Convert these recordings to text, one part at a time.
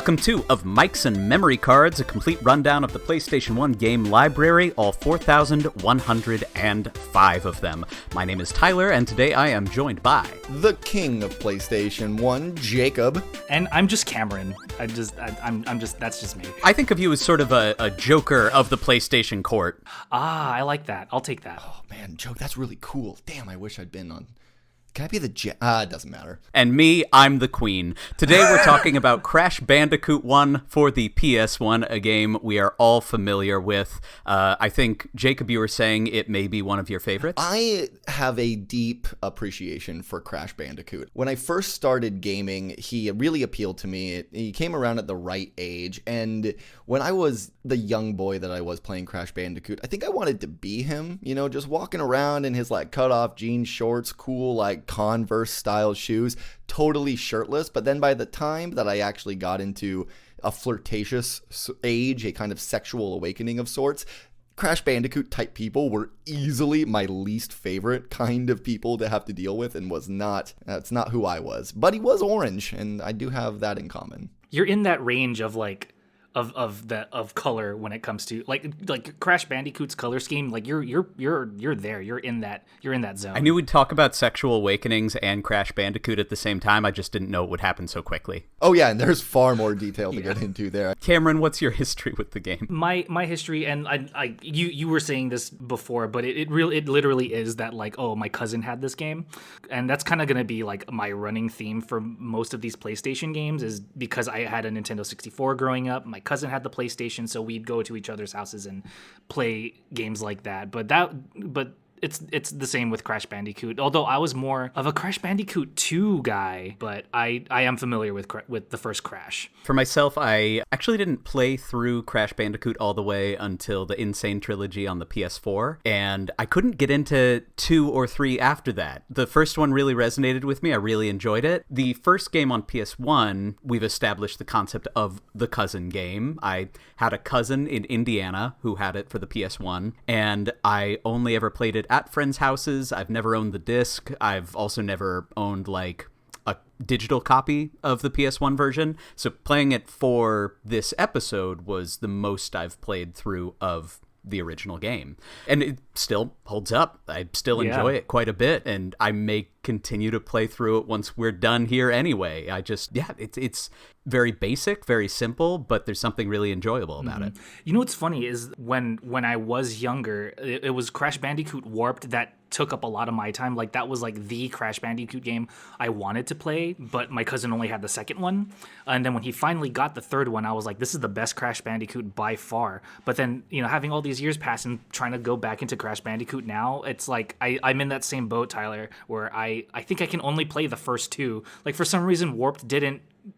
Welcome to Of Mics and Memory Cards, a complete rundown of the PlayStation 1 game library, all 4,105 of them. My name is Tyler, and today I am joined by... the king of PlayStation 1, Jacob. And I'm just Kameron. That's just me. I think of you as sort of a joker of the PlayStation court. Ah, I like that. I'll take that. Oh man, joke, that's really cool. Damn, I wish I'd been on... Can I be the it doesn't matter. And me, I'm the queen. Today we're talking about Crash Bandicoot 1 for the PS1, a game we are all familiar with. I think, Jacob, you were saying it may be one of your favorites? I have a deep appreciation for Crash Bandicoot. When I first started gaming, he really appealed to me. He came around at the right age, and when I was the young boy that I was playing Crash Bandicoot, I think I wanted to be him, you know, just walking around in his, like, cut-off jeans, shorts, cool, like, Converse style shoes, totally shirtless. But then by the time that I actually got into a flirtatious age, a kind of sexual awakening of sorts, Crash Bandicoot type people were easily my least favorite kind of people to have to deal with, and it's not who I was. But he was orange, and I do have that in common. You're in that range of like of color when it comes to like Crash Bandicoot's color scheme. Like you're there. You're in that zone. I knew we'd talk about sexual awakenings and Crash Bandicoot at the same time. I just didn't know it would happen so quickly. Oh yeah, and there's far more detail to get into there. Kameron, what's your history with the game? My history, and you were saying this before, but it literally is that, like, oh, my cousin had this game, and that's kind of gonna be like my running theme for most of these PlayStation games, is because I had a Nintendo 64 growing up. My cousin had the PlayStation, so we'd go to each other's houses and play games like that. But it's the same with Crash Bandicoot, although I was more of a Crash Bandicoot 2 guy, but I am familiar with the first Crash. For myself, I actually didn't play through Crash Bandicoot all the way until the Insane Trilogy on the PS4, and I couldn't get into 2 or 3 after that. The first one really resonated with me. I really enjoyed it. The first game on PS1, we've established the concept of the cousin game. I had a cousin in Indiana who had it for the PS1, and I only ever played it at friends' houses. I've never owned the disc. I've also never owned like a digital copy of the PS1 version. So playing it for this episode was the most I've played through of the original game. And it still holds up. I still enjoy it quite a bit, and I may continue to play through it once we're done here anyway. It's very basic, very simple, but there's something really enjoyable about it. You know what's funny is when I was younger, it was Crash Bandicoot Warped that took up a lot of my time. Like, that was like the Crash Bandicoot game I wanted to play, but my cousin only had the second one. And then when he finally got the third one, I was like, this is the best Crash Bandicoot by far. But then, you know, having all these years pass and trying to go back into Crash Bandicoot now, it's like I'm in that same boat, Tyler, where I think I can only play the first two. Like, for some reason, Warped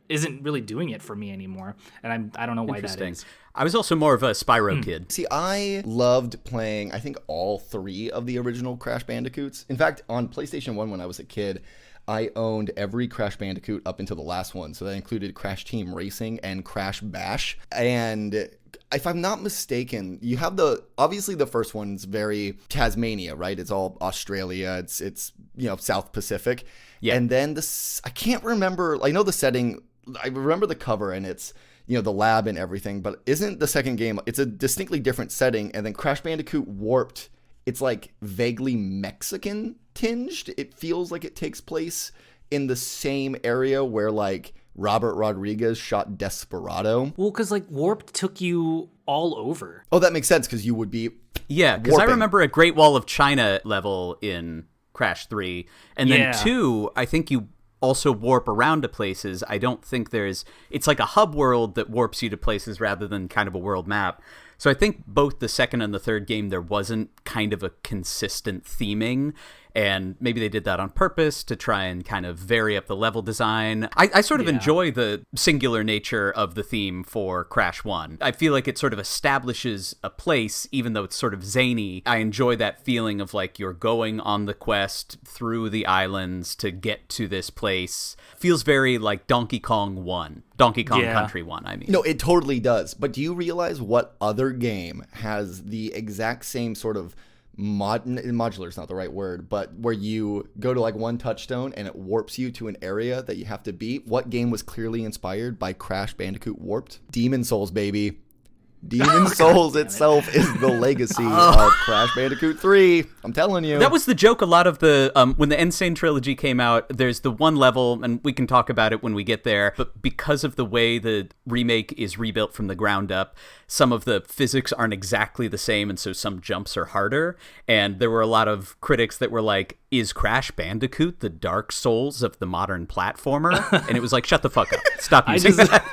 isn't really doing it for me anymore, and I don't know why that is. I was also more of a Spyro kid. See, I loved playing, I think, all 3 of the original Crash Bandicoots. In fact, on PlayStation 1 when I was a kid, I owned every Crash Bandicoot up until the last one. So that included Crash Team Racing and Crash Bash. And if I'm not mistaken, you have obviously the first one's very Tasmania, right? It's all Australia. It's South Pacific. Yeah. And then I can't remember. I know the setting. I remember the cover, and it's, the lab and everything. But isn't the second game? It's a distinctly different setting. And then Crash Bandicoot Warped, it's like vaguely Mexican tinged. It feels like it takes place in the same area where like Robert Rodriguez shot Desperado. Well, because like Warped took you all over. Oh, that makes sense, because you would be because I remember a Great Wall of China level in Crash 3. And then 2, I think you also warp around to places. I don't think it's like a hub world that warps you to places rather than kind of a world map. So I think both the second and the third game, there wasn't kind of a consistent theming, and maybe they did that on purpose to try and kind of vary up the level design. I sort of enjoy the singular nature of the theme for Crash 1. I feel like it sort of establishes a place, even though it's sort of zany. I enjoy that feeling of like you're going on the quest through the islands to get to this place. Feels very like Donkey Kong Country 1, I mean. No, it totally does. But do you realize what other game has the exact same sort of modular is not the right word, but where you go to like one touchstone and it warps you to an area that you have to beat. What game was clearly inspired by Crash Bandicoot Warped? Demon Souls, baby. Demon Souls itself is the legacy of Crash Bandicoot 3. I'm telling you. That was the joke. A lot of the, when the Insane Trilogy came out, there's the one level, and we can talk about it when we get there, but because of the way the remake is rebuilt from the ground up, some of the physics aren't exactly the same, and so some jumps are harder. And there were a lot of critics that were like, is Crash Bandicoot the Dark Souls of the modern platformer? And it was like, shut the fuck up. Stop using that.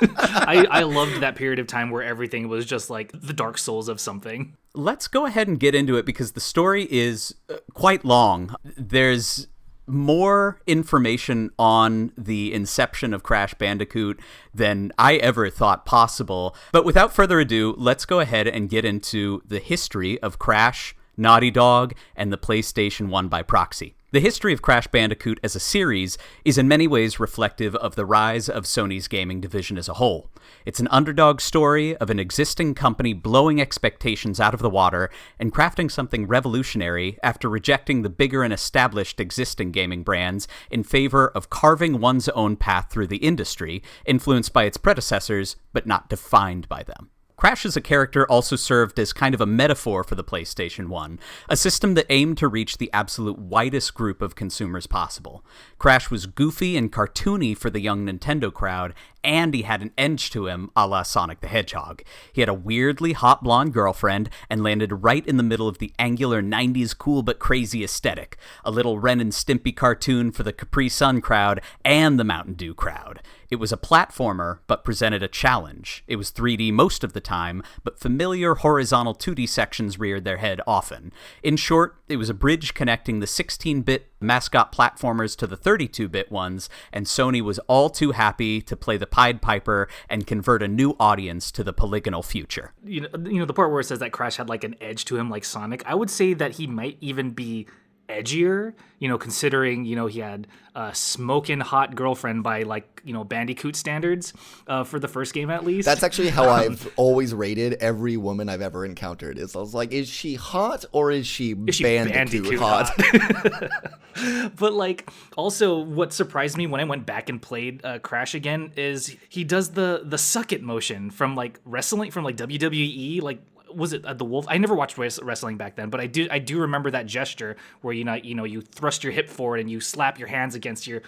I loved that period of time where everything was just like the Dark Souls of something. Let's go ahead and get into it because the story is quite long. There's more information on the inception of Crash Bandicoot than I ever thought possible. But without further ado, let's go ahead and get into the history of Crash, Naughty Dog, and the PlayStation 1 by proxy. The history of Crash Bandicoot as a series is in many ways reflective of the rise of Sony's gaming division as a whole. It's an underdog story of an existing company blowing expectations out of the water and crafting something revolutionary after rejecting the bigger and established existing gaming brands in favor of carving one's own path through the industry, influenced by its predecessors, but not defined by them. Crash as a character also served as kind of a metaphor for the PlayStation 1, a system that aimed to reach the absolute widest group of consumers possible. Crash was goofy and cartoony for the young Nintendo crowd, and he had an edge to him a la Sonic the Hedgehog. He had a weirdly hot blonde girlfriend and landed right in the middle of the angular 90s cool but crazy aesthetic, a little Ren and Stimpy cartoon for the Capri Sun crowd and the Mountain Dew crowd. It was a platformer, but presented a challenge. It was 3D most of the time, but familiar horizontal 2D sections reared their head often. In short, it was a bridge connecting the 16-bit mascot platformers to the 32-bit ones, and Sony was all too happy to play the Pied Piper and convert a new audience to the polygonal future. You know the part where it says that Crash had like an edge to him like Sonic, I would say that he might even be edgier, considering, he had a smoking hot girlfriend by Bandicoot standards for the first game at least. That's actually how I've always rated every woman I've ever encountered. I was like, is she hot or is she Bandicoot hot? But also what surprised me when I went back and played Crash again is he does the suck it motion from wrestling, from WWE, was it the Wolf? I never watched wrestling back then, but I do remember that gesture where you thrust your hip forward and you slap your hands against your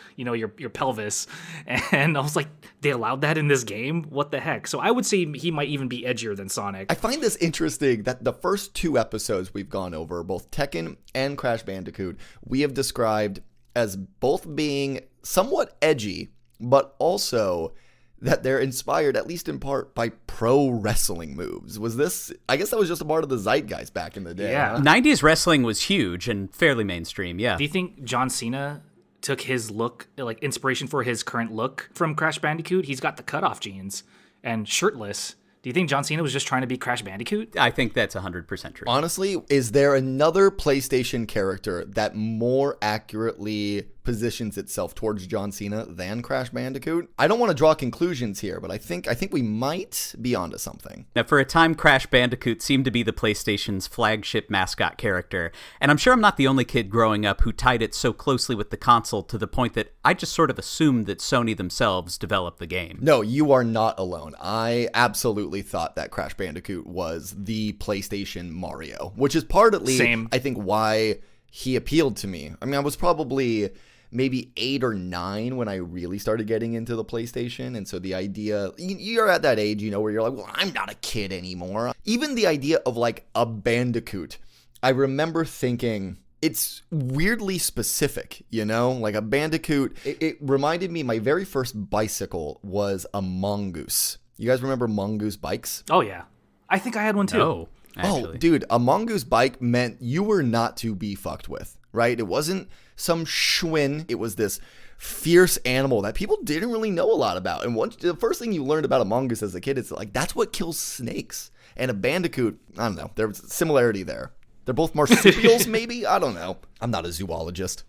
pelvis, and I was like, they allowed that in this game? What the heck? So I would say he might even be edgier than Sonic. I find this interesting that the first two episodes we've gone over, both Tekken and Crash Bandicoot, we have described as both being somewhat edgy, but also that they're inspired, at least in part, by pro wrestling moves. Was this, I guess that was just a part of the zeitgeist back in the day. Yeah. Huh? 90s wrestling was huge and fairly mainstream, yeah. Do you think John Cena took his look, inspiration for his current look from Crash Bandicoot? He's got the cutoff jeans and shirtless. Do you think John Cena was just trying to be Crash Bandicoot? I think that's 100% true. Honestly, is there another PlayStation character that more accurately positions itself towards John Cena than Crash Bandicoot? I don't want to draw conclusions here, but I think we might be onto something. Now, for a time, Crash Bandicoot seemed to be the PlayStation's flagship mascot character, and I'm sure I'm not the only kid growing up who tied it so closely with the console to the point that I just sort of assumed that Sony themselves developed the game. No, you are not alone. I absolutely thought that Crash Bandicoot was the PlayStation Mario, which is partly, Same. I think, why he appealed to me. I mean, I was probably maybe 8 or 9 when I really started getting into the PlayStation. And so the idea, you're at that age, where you're like, well, I'm not a kid anymore. Even the idea of a Bandicoot, I remember thinking it's weirdly specific, like a Bandicoot. It reminded me, my very first bicycle was a Mongoose. You guys remember Mongoose bikes? Oh, yeah. I think I had one too. Oh, actually. Oh, dude, a Mongoose bike meant you were not to be fucked with, right? It wasn't some Schwinn. It was this fierce animal that people didn't really know a lot about. And the first thing you learned about a mongoose as a kid is that's what kills snakes. And a bandicoot, I don't know, there's a similarity there. They're both marsupials, maybe? I don't know. I'm not a zoologist.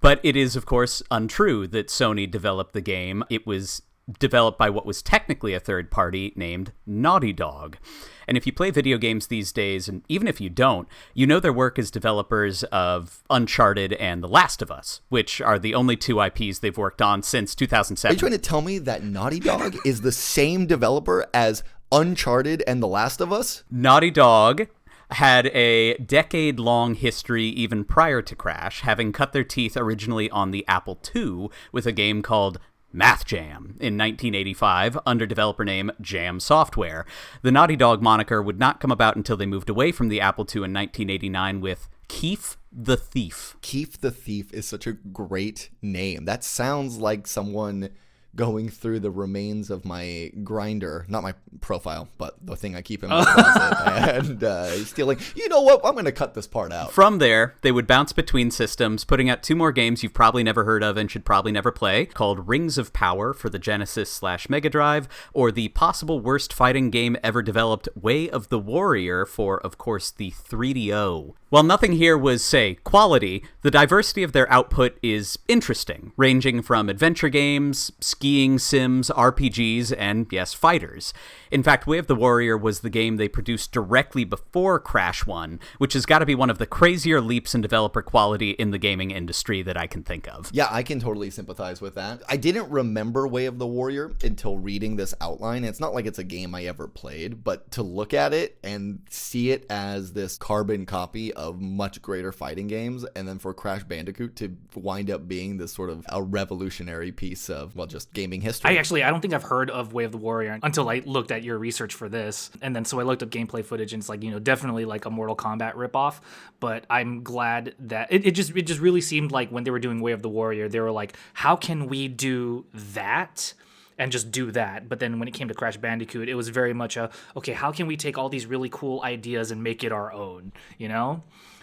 But it is, of course, untrue that Sony developed the game. It was developed by what was technically a third party named Naughty Dog. And if you play video games these days, and even if you don't, you know their work as developers of Uncharted and The Last of Us, which are the only two IPs they've worked on since 2007. Are you trying to tell me that Naughty Dog is the same developer as Uncharted and The Last of Us? Naughty Dog had a decade-long history even prior to Crash, having cut their teeth originally on the Apple II with a game called Math Jam in 1985 under developer name Jam Software. The Naughty Dog moniker would not come about until they moved away from the Apple II in 1989 with Keef the Thief. Keef the Thief is such a great name. That sounds like someone going through the remains of my grinder, not my profile, but the thing I keep in my closet, and stealing. You know what? I'm going to cut this part out. From there, they would bounce between systems, putting out two more games you've probably never heard of and should probably never play, called Rings of Power for the Genesis/Mega Drive, or the possible worst fighting game ever developed, Way of the Warrior, for, of course, the 3DO. While nothing here was, say, quality, the diversity of their output is interesting, ranging from adventure games, skiing sims, RPGs, and, yes, fighters. In fact, Way of the Warrior was the game they produced directly before Crash 1, which has got to be one of the crazier leaps in developer quality in the gaming industry that I can think of. Yeah, I can totally sympathize with that. I didn't remember Way of the Warrior until reading this outline. It's not like it's a game I ever played, but to look at it and see it as this carbon copy of much greater fighting games, and then for Crash Bandicoot to wind up being this sort of a revolutionary piece of, well, just gaming history. I don't think I've heard of Way of the Warrior until I looked at your research for this. And then so I looked up gameplay footage, and it's like, definitely like a Mortal Kombat ripoff. But I'm glad that it just really seemed like when they were doing Way of the Warrior, they were like, how can we do that? And just do that. But then when it came to Crash Bandicoot, it was very much okay, how can we take all these really cool ideas and make it our own,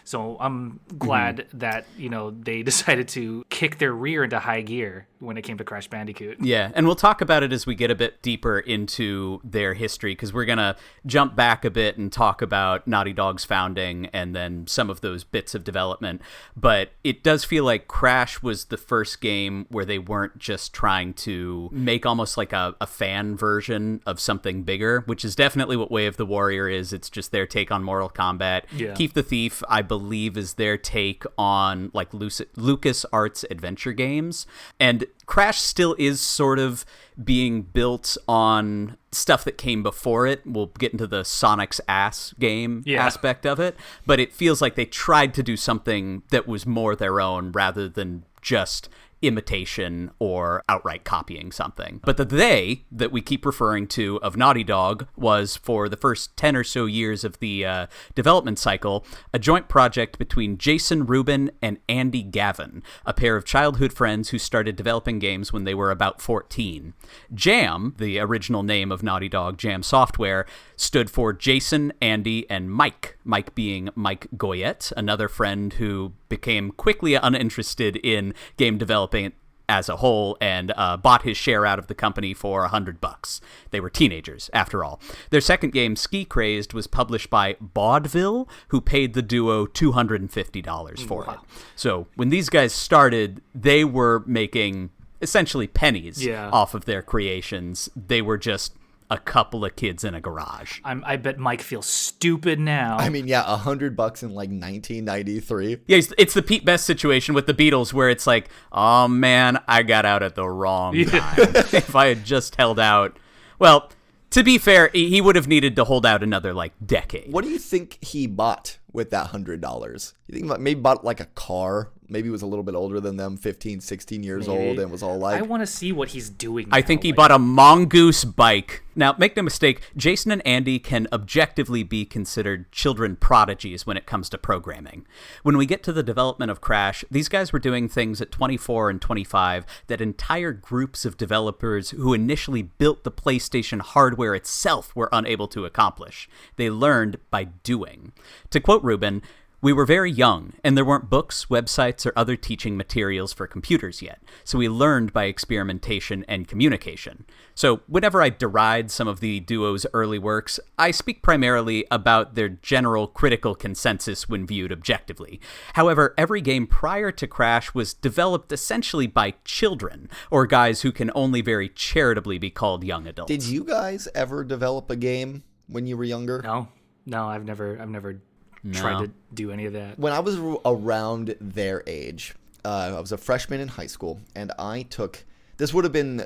So I'm glad that, they decided to kick their rear into high gear when it came to Crash Bandicoot. Yeah, and we'll talk about it as we get a bit deeper into their history, because we're going to jump back a bit and talk about Naughty Dog's founding and then some of those bits of development. But it does feel like Crash was the first game where they weren't just trying to make almost like a fan version of something bigger, which is definitely what Way of the Warrior is. It's just their take on Mortal Kombat. Yeah. Keef the Thief, I believe, is their take on like LucasArts adventure games. And Crash still is sort of being built on stuff that came before it. We'll get into the Sonic's ass game aspect of it, but it feels like they tried to do something that was more their own rather than just imitation or outright copying something. But the they that we keep referring to of Naughty Dog was, for the first 10 or so years of the development cycle, a joint project between Jason Rubin and Andy Gavin, a pair of childhood friends who started developing games when they were about 14. Jam, the original name of Naughty Dog, Jam Software, stood for Jason, Andy, and Mike. Mike being Mike Goyette, another friend who became quickly uninterested in game developing as a whole and bought his share out of the company for $100. They were teenagers, after all. Their second game, Ski Crazed, was published by Vaudeville, who paid the duo $250 for it. So when these guys started, they were making essentially pennies off of their creations. They were just a couple of kids in a garage. I bet Mike feels stupid now. I mean, yeah, $100 in like 1993. Yeah, it's the Pete Best situation with the Beatles, where it's like, oh man, I got out at the wrong time. If I had just held out, well, to be fair, he would have needed to hold out another like decade. What do you think he bought with that $100? You think maybe bought like a car? Maybe he was a little bit older than them, 15, 16 years old, and was all like... I want to see what he's doing now. I think he bought a mongoose bike. Now, make no mistake, Jason and Andy can objectively be considered children prodigies when it comes to programming. When we get to the development of Crash, these guys were doing things at 24 and 25 that entire groups of developers who initially built the PlayStation hardware itself were unable to accomplish. They learned by doing. To quote Rubin, We were very young, and there weren't books, websites, or other teaching materials for computers yet, so we learned by experimentation and communication. So whenever I deride some of the duo's early works, I speak primarily about their general critical consensus when viewed objectively. However, every game prior to Crash was developed essentially by children, or guys who can only very charitably be called young adults. Did you guys ever develop a game when you were younger? No, I've never tried to do any of that. When I was around their age, I was a freshman in high school, and this would have been,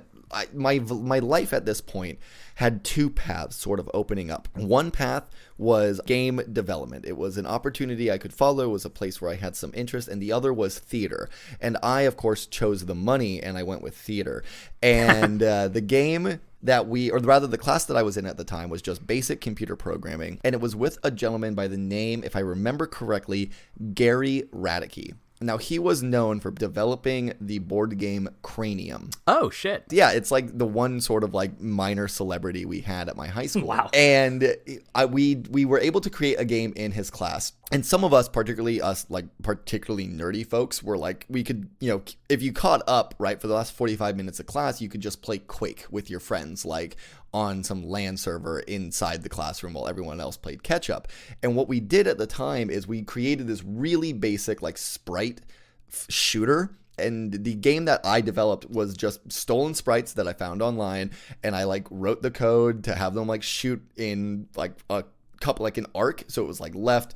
my life at this point had two paths sort of opening up. One path was game development. It was an opportunity I could follow. It was a place where I had some interest, and the other was theater. And I, of course, chose the money, and I went with theater. And the game the class that I was in at the time was just basic computer programming, and it was with a gentleman by the name, if I remember correctly, Gary Radicke. Now, he was known for developing the board game Cranium. Oh, shit. Yeah, it's like the one sort of like minor celebrity we had at my high school. Wow. And we were able to create a game in his class. And some of us, particularly nerdy folks, were like, we could, if you caught up, right, for the last 45 minutes of class, you could just play Quake with your friends, like on some LAN server inside the classroom while everyone else played catch up. And what we did at the time is we created this really basic like sprite shooter. And the game that I developed was just stolen sprites that I found online, and I like wrote the code to have them like shoot in like a couple, like an arc. So it was like left,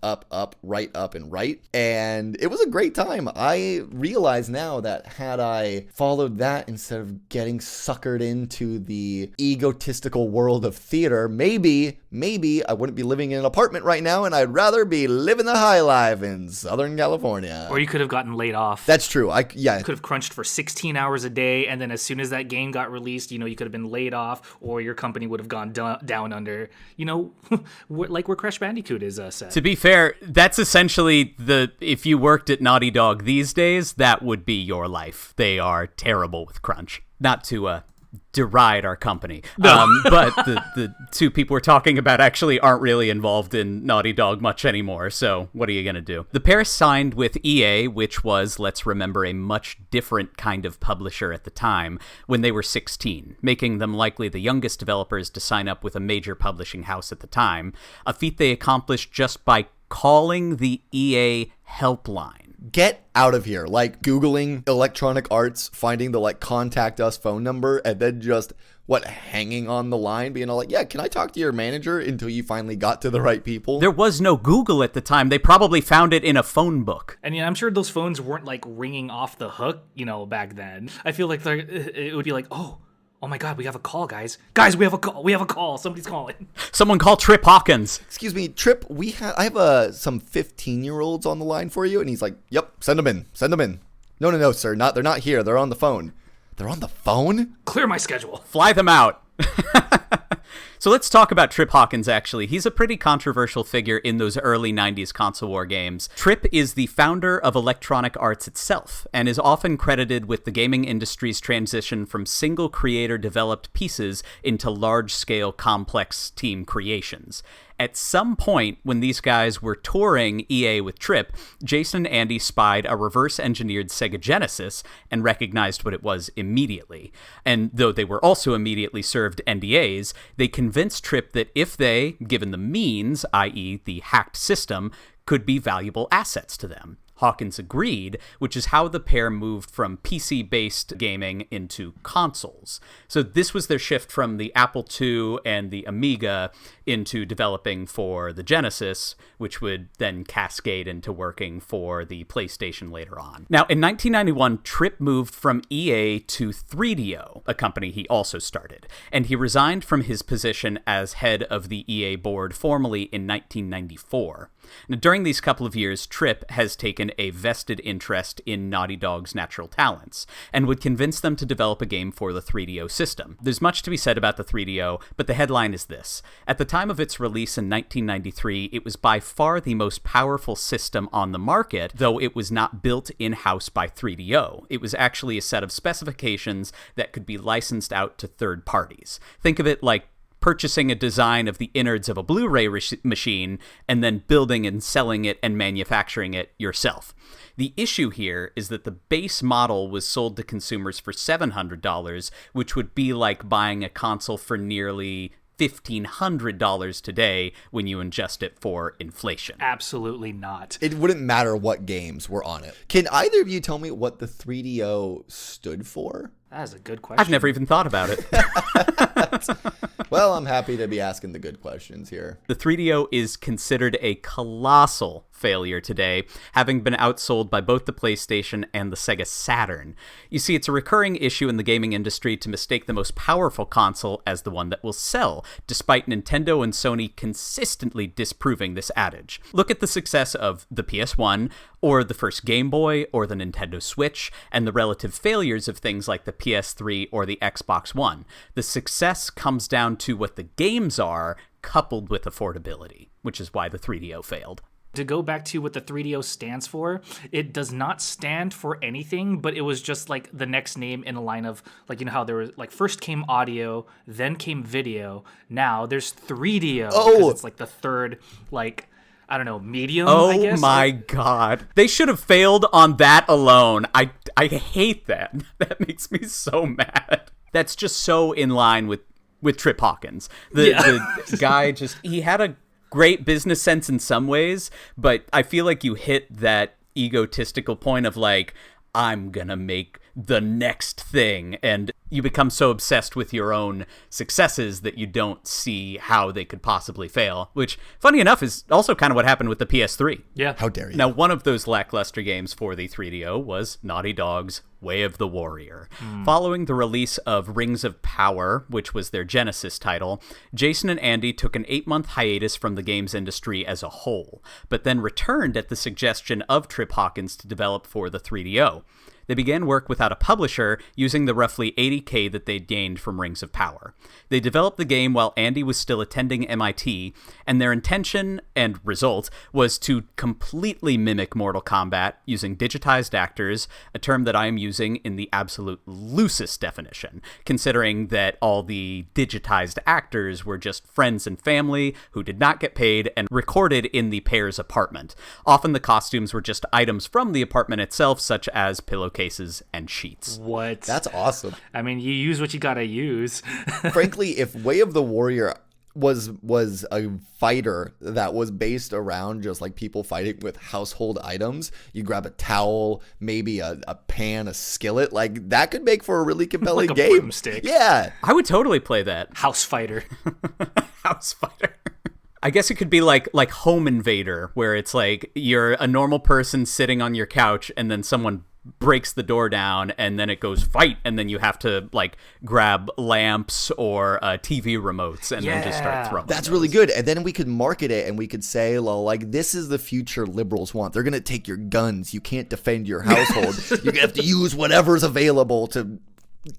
up, right, and right. And it was a great time. I realize now that had I followed that instead of getting suckered into the egotistical world of theater, maybe I wouldn't be living in an apartment right now, and I'd rather be living the high life in Southern California. Or you could have gotten laid off. That's true. You could have crunched for 16 hours a day, and then as soon as that game got released, you could have been laid off, or your company would have gone down under, like where Crash Bandicoot is set. To be fair, that's essentially if you worked at Naughty Dog these days, that would be your life. They are terrible with crunch. Not to deride our company. But the two people we're talking about actually aren't really involved in Naughty Dog much anymore, so what are you going to do? The pair signed with EA, which was, let's remember, a much different kind of publisher at the time, when they were 16, making them likely the youngest developers to sign up with a major publishing house at the time, a feat they accomplished just by calling the EA helpline. Get out of here. Like Googling Electronic Arts, finding the like contact us phone number, and then just hanging on the line, being all like, yeah, can I talk to your manager, until you finally got to the right people? There was no Google at the time. They probably found it in a phone book. And I'm sure those phones weren't like ringing off the hook, back then. I feel like it would be like, oh my God, we have a call, guys. Guys, we have a call. Somebody's calling. Someone call Trip Hawkins. Excuse me, Trip, I have some 15-year-olds on the line for you. And he's like, yep, send them in. No, sir, they're not here. They're on the phone. They're on the phone? Clear my schedule. Fly them out. So let's talk about Trip Hawkins, actually. He's a pretty controversial figure in those early 90s console war games. Trip is the founder of Electronic Arts itself, and is often credited with the gaming industry's transition from single creator-developed pieces into large-scale, complex team creations. At some point, when these guys were touring EA with Trip, Jason and Andy spied a reverse-engineered Sega Genesis and recognized what it was immediately. And though they were also immediately served NDAs, they convinced Trip that if they, given the means, i.e. the hacked system, could be valuable assets to them. Hawkins agreed, which is how the pair moved from PC-based gaming into consoles. So this was their shift from the Apple II and the Amiga into developing for the Genesis, which would then cascade into working for the PlayStation later on. Now, in 1991, Trip moved from EA to 3DO, a company he also started, and he resigned from his position as head of the EA board formally in 1994. Now, during these couple of years, Trip has taken a vested interest in Naughty Dog's natural talents, and would convince them to develop a game for the 3DO system. There's much to be said about the 3DO, but the headline is this. At the time of its release in 1993, it was by far the most powerful system on the market, though it was not built in-house by 3DO. It was actually a set of specifications that could be licensed out to third parties. Think of it like purchasing a design of the innards of a Blu-ray machine and then building and selling it and manufacturing it yourself. The issue here is that the base model was sold to consumers for $700, which would be like buying a console for nearly $1,500 today when you adjust it for inflation. Absolutely not. It wouldn't matter what games were on it. Can either of you tell me what the 3DO stood for? That is a good question. I've never even thought about it. Well, I'm happy to be asking the good questions here. The 3DO is considered a colossal failure today, having been outsold by both the PlayStation and the Sega Saturn. You see, it's a recurring issue in the gaming industry to mistake the most powerful console as the one that will sell, despite Nintendo and Sony consistently disproving this adage. Look at the success of the PS1, or the first Game Boy, or the Nintendo Switch, and the relative failures of things like the PS3 or the Xbox One. The success comes down to what the games are, coupled with affordability, which is why the 3DO failed. To go back to what the 3DO stands for, it does not stand for anything, but it was just like the next name in a line of, like, you know how there was, like, first came audio, then came video, now there's 3DO. Oh! It's like the third, like, I don't know, medium, I guess? Oh my god. They should have failed on that alone. I hate that. That makes me so mad. That's just so in line with Trip Hawkins. The guy just, he had a great business sense in some ways, but I feel like you hit that egotistical point of like, I'm gonna make the next thing, and you become so obsessed with your own successes that you don't see how they could possibly fail, which, funny enough, is also kind of what happened with the PS3. Yeah. How dare you? Now, one of those lackluster games for the 3DO was Naughty Dog's Way of the Warrior. Following the release of Rings of Power, which was their Genesis title, Jason and Andy took an 8-month hiatus from the games industry as a whole, but then returned at the suggestion of Trip Hawkins to develop for the 3DO. They began work without a publisher, using the roughly $80K that they'd gained from Rings of Power. They developed the game while Andy was still attending MIT, and their intention and result was to completely mimic Mortal Kombat using digitized actors, a term that I am using in the absolute loosest definition, considering that all the digitized actors were just friends and family who did not get paid and recorded in the pair's apartment. Often the costumes were just items from the apartment itself, such as pillowcases and sheets. What? That's awesome. I mean, you use what you gotta use. Frankly, if Way of the Warrior was a fighter that was based around just like people fighting with household items, you grab a towel, maybe a pan, a skillet, like that could make for a really compelling Like a game. broomstick. Yeah. I would totally play that. House fighter. House fighter. I guess it could be like Home Invader, where it's like you're a normal person sitting on your couch and then someone breaks the door down and then it goes fight, and then you have to like grab lamps or TV remotes and then just start throwing. That's really good. And then we could market it and we could say, well, like, this is the future liberals want. They're going to take your guns. You can't defend your household. You're going to have to use whatever's available to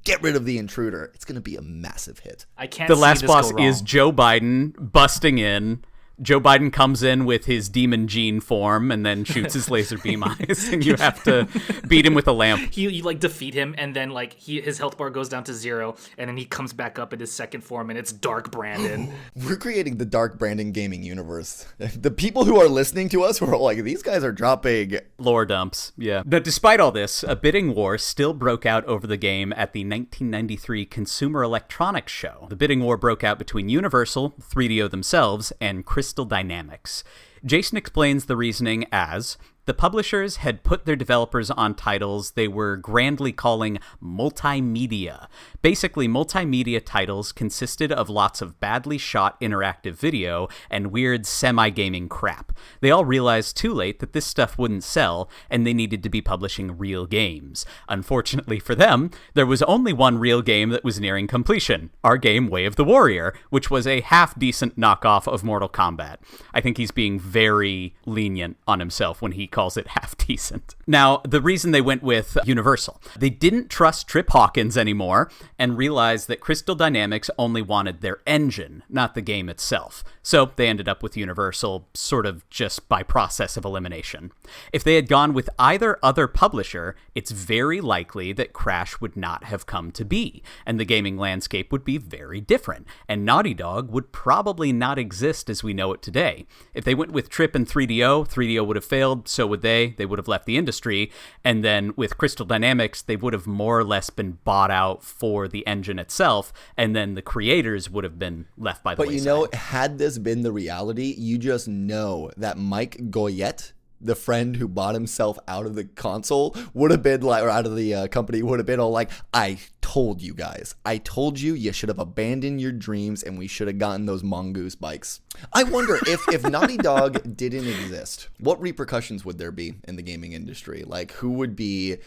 get rid of the intruder. It's going to be a massive hit. I can't The see last this boss go wrong. is Joe Biden busting in. Joe Biden comes in with his demon gene form and then shoots his laser beam eyes, and you have to beat him with a lamp. You like defeat him, and then like his health bar goes down to 0, and then he comes back up in his second form, and it's Dark Brandon. We're creating the Dark Brandon gaming universe. The people who are listening to us who are like, these guys are dropping Lore dumps, yeah. But despite all this, a bidding war still broke out over the game at the 1993 Consumer Electronics Show. The bidding war broke out between Universal, 3DO themselves, and Crystal Dynamics. Jason explains the reasoning as, the publishers had put their developers on titles they were grandly calling multimedia. Basically, multimedia titles consisted of lots of badly shot interactive video and weird semi-gaming crap. They all realized too late that this stuff wouldn't sell, and they needed to be publishing real games. Unfortunately for them, there was only one real game that was nearing completion, our game Way of the Warrior, which was a half-decent knockoff of Mortal Kombat. I think he's being very lenient on himself when he calls it half decent. Now, the reason they went with Universal, they didn't trust Trip Hawkins anymore and realized that Crystal Dynamics only wanted their engine, not the game itself. So they ended up with Universal sort of just by process of elimination. If they had gone with either other publisher, it's very likely that Crash would not have come to be, and the gaming landscape would be very different, and Naughty Dog would probably not exist as we know it today. If they went with Trip and 3DO, 3DO would have failed, so would they would have left the industry, and then with Crystal Dynamics, they would have more or less been bought out for the engine itself, and then the creators would have been left by the wayside. But you know, had this been the reality, you just know that Mike Goyette, the friend who bought himself out of the console, would have been like, or out of the company, would have been all like, I told you guys. I told you should have abandoned your dreams and we should have gotten those mongoose bikes. I wonder if Naughty Dog didn't exist, what repercussions would there be in the gaming industry? Like, who would be...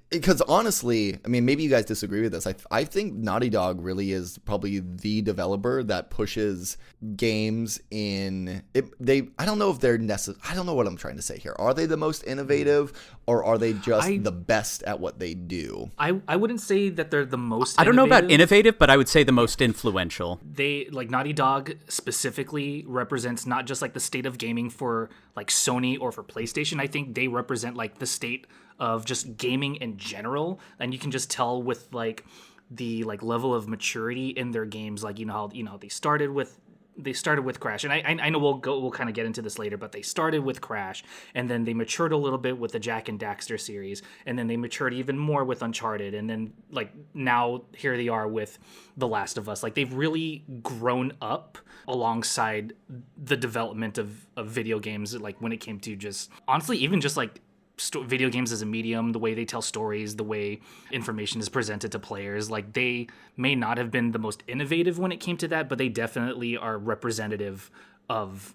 Because honestly, I mean, maybe you guys disagree with this. I think Naughty Dog really is probably the developer that pushes games in it. I don't know if they're I don't know what I'm trying to say here. Are they the most innovative, or are they just the best at what they do? I wouldn't say that they're the most. I don't know about innovative, but I would say the most influential. They like Naughty Dog specifically represents not just like the state of gaming for like Sony or for PlayStation. I think they represent like the state of just gaming in general, and you can just tell with like the like level of maturity in their games. Like you know how they started with Crash, and I know we'll kind of get into this later, but they started with Crash, and then they matured a little bit with the Jak and Daxter series, and then they matured even more with Uncharted, and then like now here they are with The Last of Us. Like they've really grown up alongside the development of video games. Like when it came to just honestly even just like video games as a medium, the way they tell stories, the way information is presented to players. Like they may not have been the most innovative when it came to that, but they definitely are representative of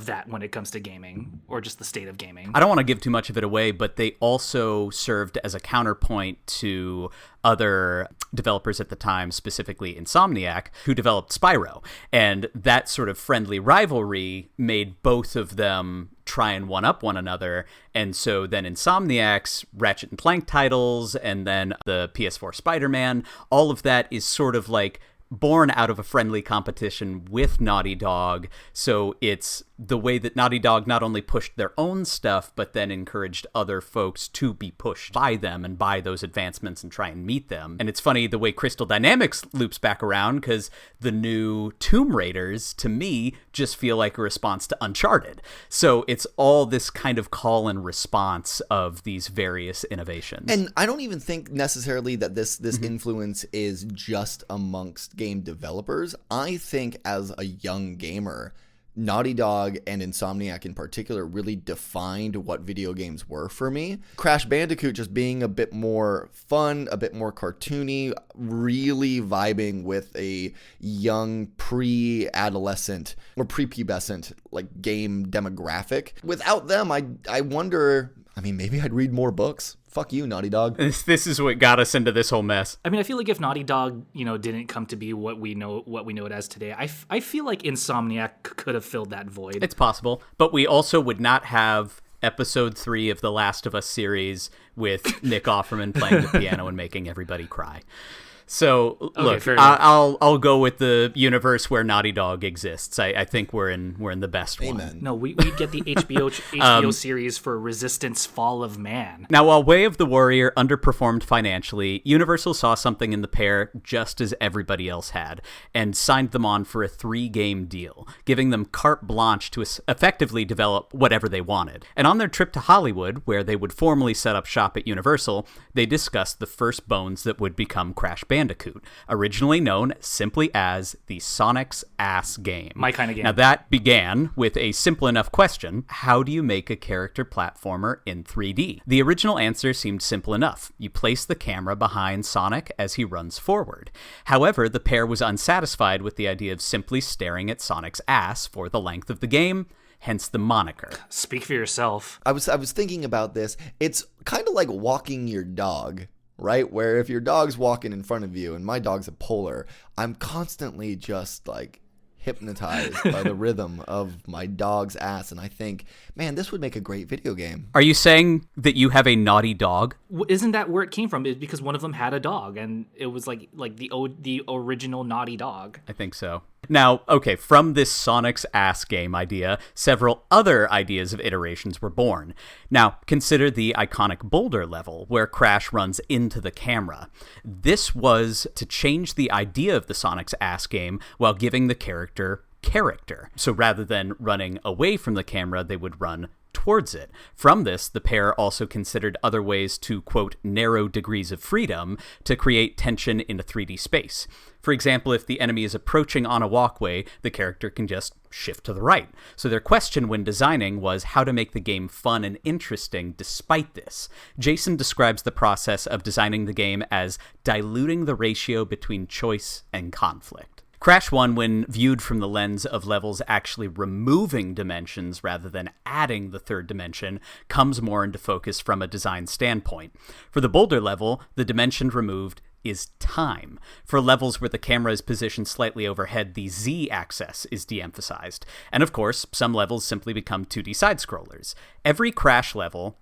that when it comes to gaming or just the state of gaming. I don't want to give too much of it away, but they also served as a counterpoint to other developers at the time, specifically Insomniac, who developed Spyro. And that sort of friendly rivalry made both of them try and one-up one another. And so then Insomniac's Ratchet and Clank titles, and then the PS4 Spider-Man, all of that is sort of like born out of a friendly competition with Naughty Dog. So it's the way that Naughty Dog not only pushed their own stuff, but then encouraged other folks to be pushed by them and by those advancements and try and meet them. And it's funny the way Crystal Dynamics loops back around, because the new Tomb Raiders, to me, just feel like a response to Uncharted. So it's all this kind of call and response of these various innovations. And I don't even think necessarily that this influence is just amongst game developers. I think as a young gamer, Naughty Dog and Insomniac in particular really defined what video games were for me. Crash Bandicoot just being a bit more fun, a bit more cartoony, really vibing with a young pre-adolescent or prepubescent like game demographic. Without them, I wonder, I mean, maybe I'd read more books. Fuck you, Naughty Dog. This is what got us into this whole mess. I mean, I feel like if Naughty Dog, didn't come to be what we know it as today, I feel like Insomniac could have filled that void. It's possible, but we also would not have episode 3 of the Last of Us series with Nick Offerman playing the piano and making everybody cry. So look, I'll go with the universe where Naughty Dog exists. I think we're in the best Amen. one. No, we get the HBO series for Resistance: Fall of Man. Now, while Way of the Warrior underperformed financially, Universal saw something in the pair just as everybody else had, and signed them on for a 3-game deal, giving them carte blanche to effectively develop whatever they wanted. And on their trip to Hollywood, where they would formally set up shop at Universal, they discussed the first bones that would become Crash Bandicoot, originally known simply as the Sonic's Ass game. My kind of game. Now that began with a simple enough question: how do you make a character platformer in 3D? The original answer seemed simple enough. You place the camera behind Sonic as he runs forward. However, the pair was unsatisfied with the idea of simply staring at Sonic's ass for the length of the game, hence the moniker. Speak for yourself. I was thinking about this. It's kind of like walking your dog, right? Where if your dog's walking in front of you, and my dog's a polar, I'm constantly just like, hypnotized by the rhythm of my dog's ass, and I think, man, this would make a great video game. Are you saying that you have a naughty dog? Isn't that where it came from? It's because one of them had a dog, and it was like the original naughty dog. I think so. Now, okay, from this Sonic's ass game idea, several other ideas of iterations were born. Now, consider the iconic boulder level, where Crash runs into the camera. This was to change the idea of the Sonic's ass game while giving the character. So rather than running away from the camera, they would run towards it. From this, the pair also considered other ways to, quote, narrow degrees of freedom to create tension in a 3D space. For example, if the enemy is approaching on a walkway, the character can just shift to the right. So their question when designing was how to make the game fun and interesting despite this. Jason describes the process of designing the game as diluting the ratio between choice and conflict. Crash 1, when viewed from the lens of levels actually removing dimensions rather than adding the third dimension, comes more into focus from a design standpoint. For the boulder level, the dimension removed is time. For levels where the camera is positioned slightly overhead, the Z-axis is de-emphasized. And of course, some levels simply become 2D side-scrollers. Every Crash level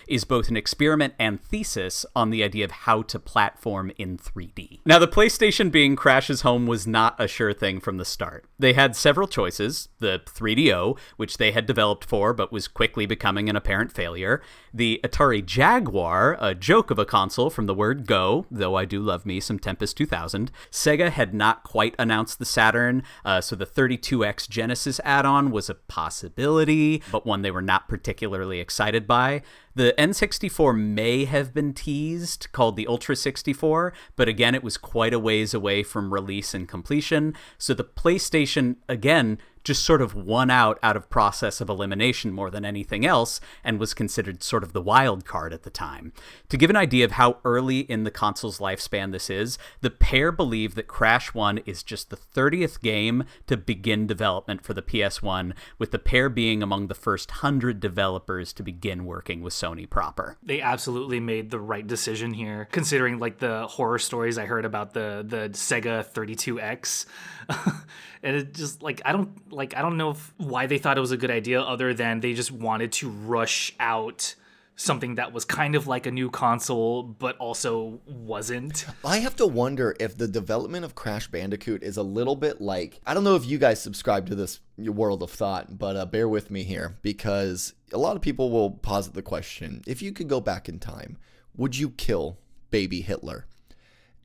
is both an experiment and thesis on the idea of how to platform in 3D. Now, the PlayStation being Crash's home was not a sure thing from the start. They had several choices: the 3DO, which they had developed for but was quickly becoming an apparent failure; the Atari Jaguar, a joke of a console from the word go, though I do love me some Tempest 2000. Sega had not quite announced the Saturn, so the 32X Genesis add-on was a possibility, but one they were not particularly excited by. The N64 may have been teased, called the Ultra 64, but again, it was quite a ways away from release and completion, so the PlayStation, again, just sort of won out of process of elimination more than anything else, and was considered sort of the wild card at the time. To give an idea of how early in the console's lifespan this is, the pair believe that Crash 1 is just the 30th game to begin development for the PS1, with the pair being among the first 100 developers to begin working with Sony proper. They absolutely made the right decision here, considering like the horror stories I heard about the Sega 32X. And it just I don't know why they thought it was a good idea, other than they just wanted to rush out something that was kind of like a new console, but also wasn't. I have to wonder if the development of Crash Bandicoot is a little bit like, I don't know if you guys subscribe to this world of thought, but bear with me here, because a lot of people will posit the question, if you could go back in time, would you kill baby Hitler?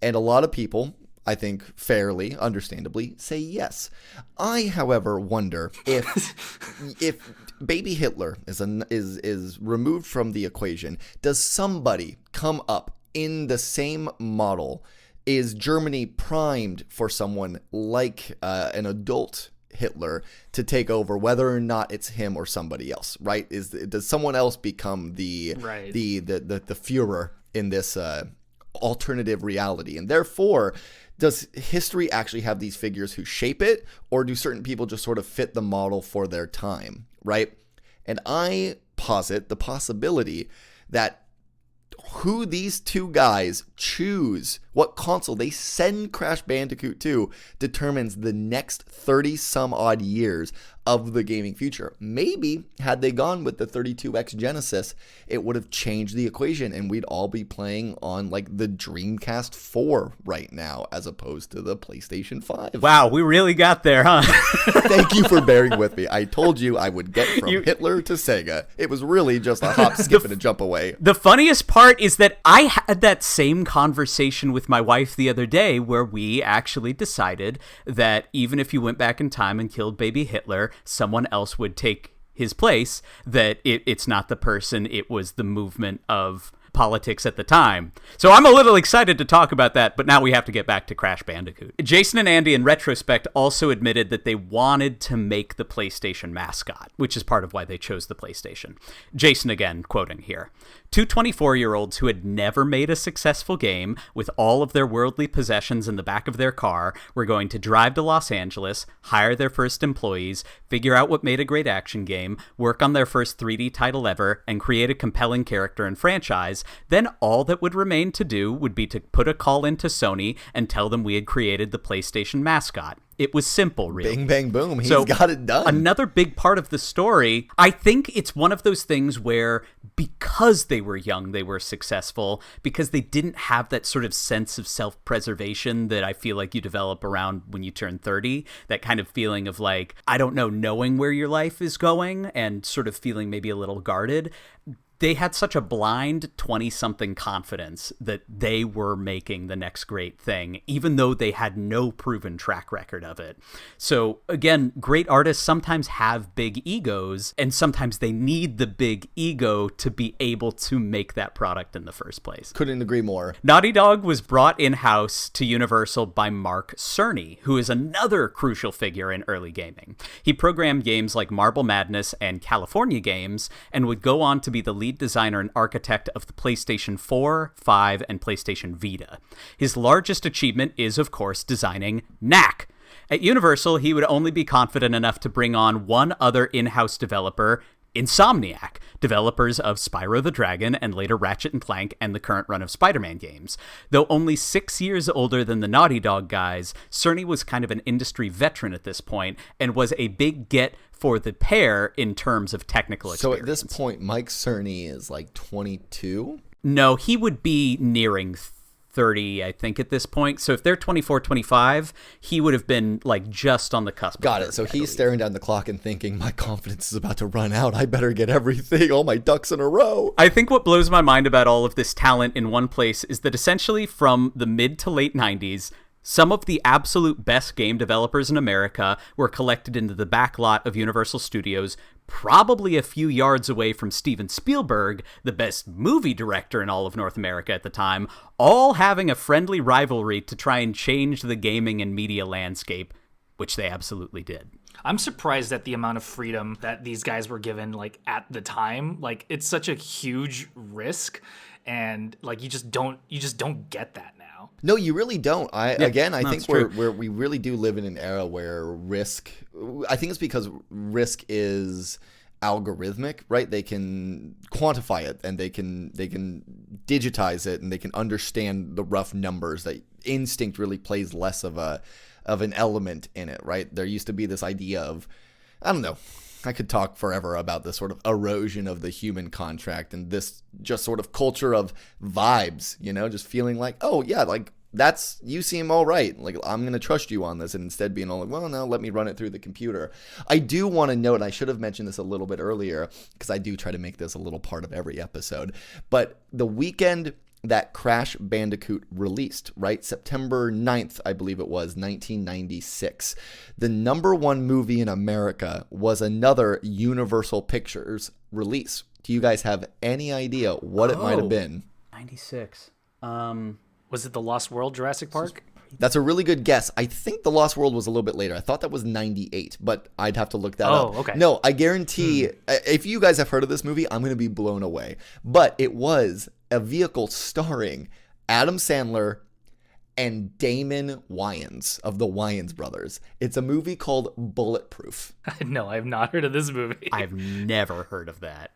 And a lot of people, I think fairly, understandably, say yes. I, however, wonder if baby Hitler is removed from the equation, does somebody come up in the same model? Is Germany primed for someone like an adult Hitler to take over, whether or not it's him or somebody else? Right? Does someone else become the Führer in this alternative reality? And therefore, does history actually have these figures who shape it, or do certain people just sort of fit the model for their time, right? And I posit the possibility that who these two guys choose, what console they send Crash Bandicoot to, determines the next 30-some-odd years of the gaming future. Maybe, had they gone with the 32X Genesis, it would have changed the equation, and we'd all be playing on, the Dreamcast 4 right now, as opposed to the PlayStation 5. Wow, we really got there, huh? Thank you for bearing with me. I told you I would get from Hitler to Sega. It was really just a hop, skip, and a jump away. The funniest part is that I had that same conversation with my wife the other day, where we actually decided that even if you went back in time and killed baby Hitler, someone else would take his place, that it's not the person, it was the movement of politics at the time. So I'm a little excited to talk about that, but now we have to get back to Crash Bandicoot. Jason and Andy, in retrospect, also admitted that they wanted to make the PlayStation mascot, which is part of why they chose the PlayStation. Jason, again, quoting here, "Two 24-year-olds who had never made a successful game, with all of their worldly possessions in the back of their car, were going to drive to Los Angeles, hire their first employees, figure out what made a great action game, work on their first 3D title ever, and create a compelling character and franchise guys, then all that would remain to do would be to put a call into Sony and tell them we had created the PlayStation mascot. It was simple, really. Bing, bang, boom. He's got it done. Another big part of the story, I think it's one of those things where because they were young, they were successful, because they didn't have that sort of sense of self-preservation that I feel like you develop around when you turn 30, that kind of feeling of like, I don't know, knowing where your life is going and sort of feeling maybe a little guarded. They had such a blind 20-something confidence that they were making the next great thing, even though they had no proven track record of it. So again, great artists sometimes have big egos, and sometimes they need the big ego to be able to make that product in the first place. Couldn't agree more. Naughty Dog was brought in-house to Universal by Mark Cerny, who is another crucial figure in early gaming. He programmed games like Marble Madness and California Games, and would go on to be the lead designer and architect of the PlayStation 4, 5, and PlayStation Vita. His largest achievement is, of course, designing Knack. At Universal, he would only be confident enough to bring on one other in-house developer, Insomniac, developers of Spyro the Dragon and later Ratchet & Clank and the current run of Spider-Man games. Though only 6 years older than the Naughty Dog guys, Cerny was kind of an industry veteran at this point and was a big get for the pair in terms of technical experience. So at this point, Mike Cerny is like 22? No, he would be nearing 30, I think, at this point. So if they're 24, 25, he would have been like just on the cusp. Got it. So he's staring down the clock and thinking, my confidence is about to run out. I better get everything, all my ducks in a row. I think what blows my mind about all of this talent in one place is that essentially from the mid to late 90s, some of the absolute best game developers in America were collected into the backlot of Universal Studios, probably a few yards away from Steven Spielberg, the best movie director in all of North America at the time, all having a friendly rivalry to try and change the gaming and media landscape, which they absolutely did. I'm surprised at the amount of freedom that these guys were given, like, at the time. Like, it's such a huge risk, and like you just don't get that now. No, you really don't. I think we really do live in an era where risk, I think it's because risk is algorithmic, right? They can quantify it and they can digitize it and they can understand the rough numbers. That instinct really plays less of an element in it, right? There used to be this idea of, I don't know, I could talk forever about this sort of erosion of the human contract and this just sort of culture of vibes, you know, just feeling like, oh yeah, like that's, you seem all right. Like, I'm going to trust you on this, and instead being all like, well, no, let me run it through the computer. I do want to note, and I should have mentioned this a little bit earlier because I do try to make this a little part of every episode, but the weekend that Crash Bandicoot released, right? September 9th, I believe it was, 1996. The number one movie in America was another Universal Pictures release. Do you guys have any idea what it might have been? 96. Was it The Lost World, Jurassic Park? That's a really good guess. I think The Lost World was a little bit later. I thought that was 98, but I'd have to look that up. Oh, okay. No, I guarantee, if you guys have heard of this movie, I'm going to be blown away. But it was a vehicle starring Adam Sandler and Damon Wayans of the Wayans brothers. It's a movie called Bulletproof. No, I have not heard of this movie. I've never heard of that.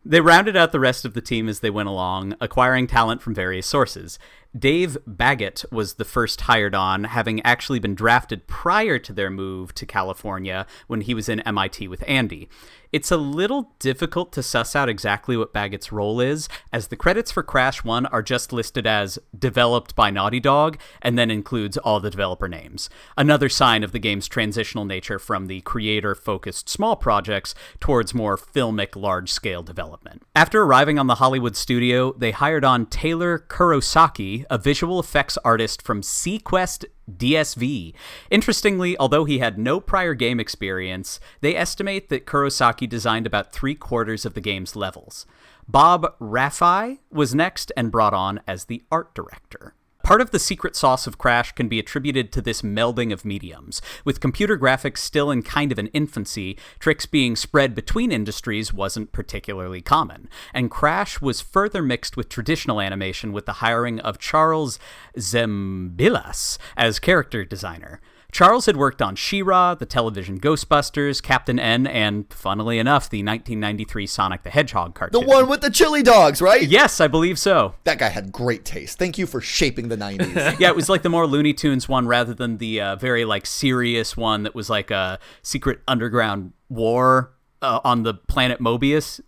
They rounded out the rest of the team as they went along, acquiring talent from various sources. Dave Baggett was the first hired on, having actually been drafted prior to their move to California when he was in MIT with Andy. It's a little difficult to suss out exactly what Baggett's role is, as the credits for Crash 1 are just listed as developed by Naughty Dog, and then includes all the developer names. Another sign of the game's transitional nature from the creator-focused small projects towards more filmic, large-scale development. After arriving on the Hollywood studio, they hired on Taylor Kurosaki, a visual effects artist from Sequest DSV. Interestingly, although he had no prior game experience, they estimate that Kurosaki designed about 3/4 of the game's levels. Bob Raffi was next and brought on as the art director. Part of the secret sauce of Crash can be attributed to this melding of mediums. With computer graphics still in kind of an infancy, tricks being spread between industries wasn't particularly common, and Crash was further mixed with traditional animation with the hiring of Charles Zembilas as character designer. Charles had worked on She-Ra, the television Ghostbusters, Captain N, and, funnily enough, the 1993 Sonic the Hedgehog cartoon. The one with the chili dogs, right? Yes, I believe so. That guy had great taste. Thank you for shaping the 90s. Yeah, it was like the more Looney Tunes one rather than the very like serious one that was like a secret underground war on the planet Mobius.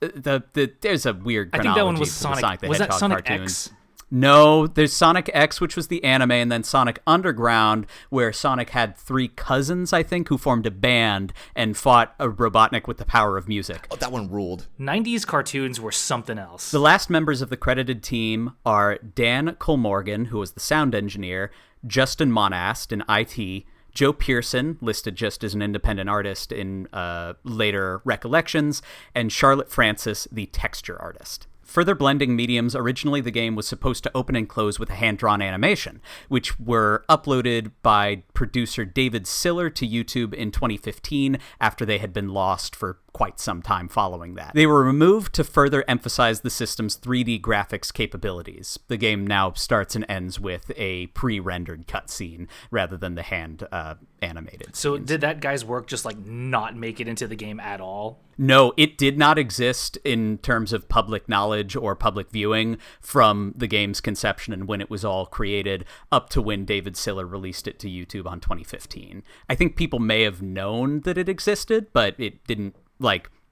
There's a weird chronology. I think that one was for the Sonic. the Was that Hedgehog Sonic cartoons. X? No, there's Sonic X, which was the anime, and then Sonic Underground, where Sonic had 3 cousins, I think, who formed a band and fought a Robotnik with the power of music. Oh, that one ruled. 90s cartoons were something else. The last members of the credited team are Dan Colmorgan, who was the sound engineer, Justin Monast in IT, Joe Pearson, listed just as an independent artist in later recollections, and Charlotte Francis, the texture artist. Further blending mediums, originally the game was supposed to open and close with a hand-drawn animation, which were uploaded by producer David Siller to YouTube in 2015 after they had been lost for quite some time following that. They were removed to further emphasize the system's 3D graphics capabilities. The game now starts and ends with a pre-rendered cutscene rather than the hand-animated So scenes. did that guy's work just like not make it into the game at all? No, it did not exist in terms of public knowledge or public viewing from the game's conception and when it was all created up to when David Siller released it to YouTube on 2015. I think people may have known that it existed, but it didn't,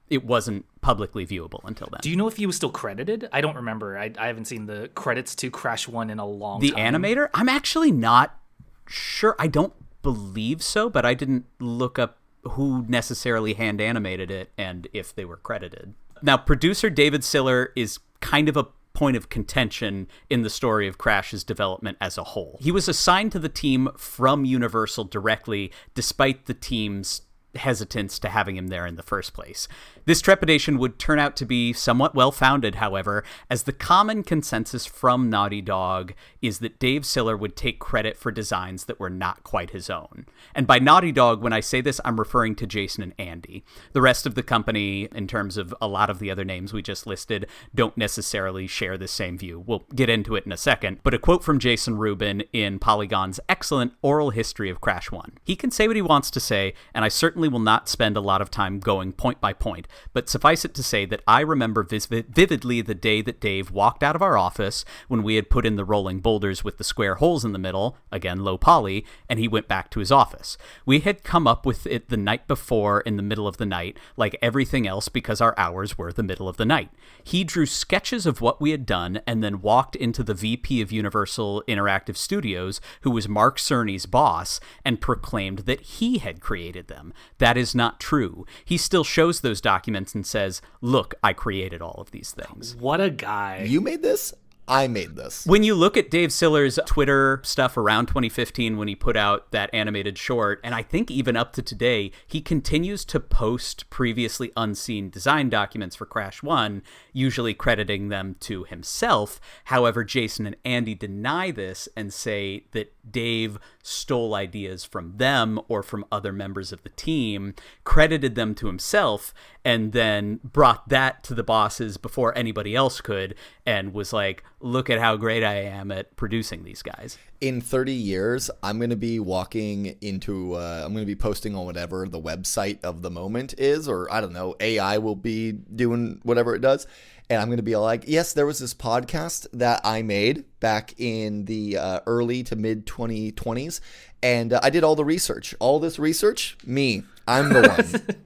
it wasn't publicly viewable until then. Do you know if he was still credited? I don't remember. I haven't seen the credits to Crash 1 in a long The time. animator? I'm actually not sure. I don't believe so, but I didn't look up who necessarily hand animated it and if they were credited. Now, producer David Siller is kind of a point of contention in the story of Crash's development as a whole. He was assigned to the team from Universal directly, despite the team's hesitance to having him there in the first place. This trepidation would turn out to be somewhat well-founded, however, as the common consensus from Naughty Dog is that Dave Siller would take credit for designs that were not quite his own. And by Naughty Dog, when I say this, I'm referring to Jason and Andy. The rest of the company, in terms of a lot of the other names we just listed, don't necessarily share the same view. We'll get into it in a second, but a quote from Jason Rubin in Polygon's excellent oral history of Crash 1. He can say what he wants to say, and I certainly will not spend a lot of time going point by point, but suffice it to say that I remember vividly the day that Dave walked out of our office when we had put in the rolling boulders with the square holes in the middle, again low poly, and he went back to his office. We had come up with it the night before in the middle of the night, like everything else because our hours were the middle of the night. He drew sketches of what we had done and then walked into the VP of Universal Interactive Studios, who was Mark Cerny's boss, and proclaimed that he had created them. That is not true. He still shows those documents and says, "Look, I created all of these things." What a guy. You made this? I made this. When you look at Dave Siller's Twitter stuff around 2015 when he put out that animated short, and I think even up to today, he continues to post previously unseen design documents for Crash 1, usually crediting them to himself. However, Jason and Andy deny this and say that Dave stole ideas from them or from other members of the team, credited them to himself, and then brought that to the bosses before anybody else could, and was like, "Look at how great I am at producing these guys." In 30 years, I'm going to be walking into, I'm going to be posting on whatever the website of the moment is, or I don't know, AI will be doing whatever it does. And I'm going to be like, yes, there was this podcast that I made back in the early to mid 2020s. And I did all the research. All this research, me. I'm the one.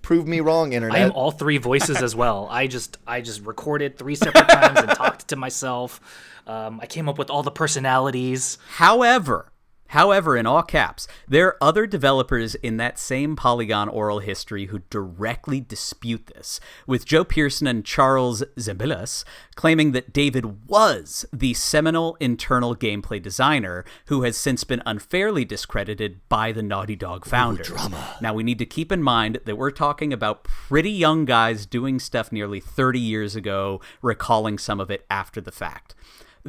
Prove me wrong, internet. I am all three voices as well. I just recorded 3 separate times and talked to myself. I came up with all the personalities. However, in all caps, there are other developers in that same Polygon oral history who directly dispute this, with Joe Pearson and Charles Zembillas claiming that David was the seminal internal gameplay designer who has since been unfairly discredited by the Naughty Dog founders. Now, we need to keep in mind that we're talking about pretty young guys doing stuff nearly 30 years ago, recalling some of it after the fact.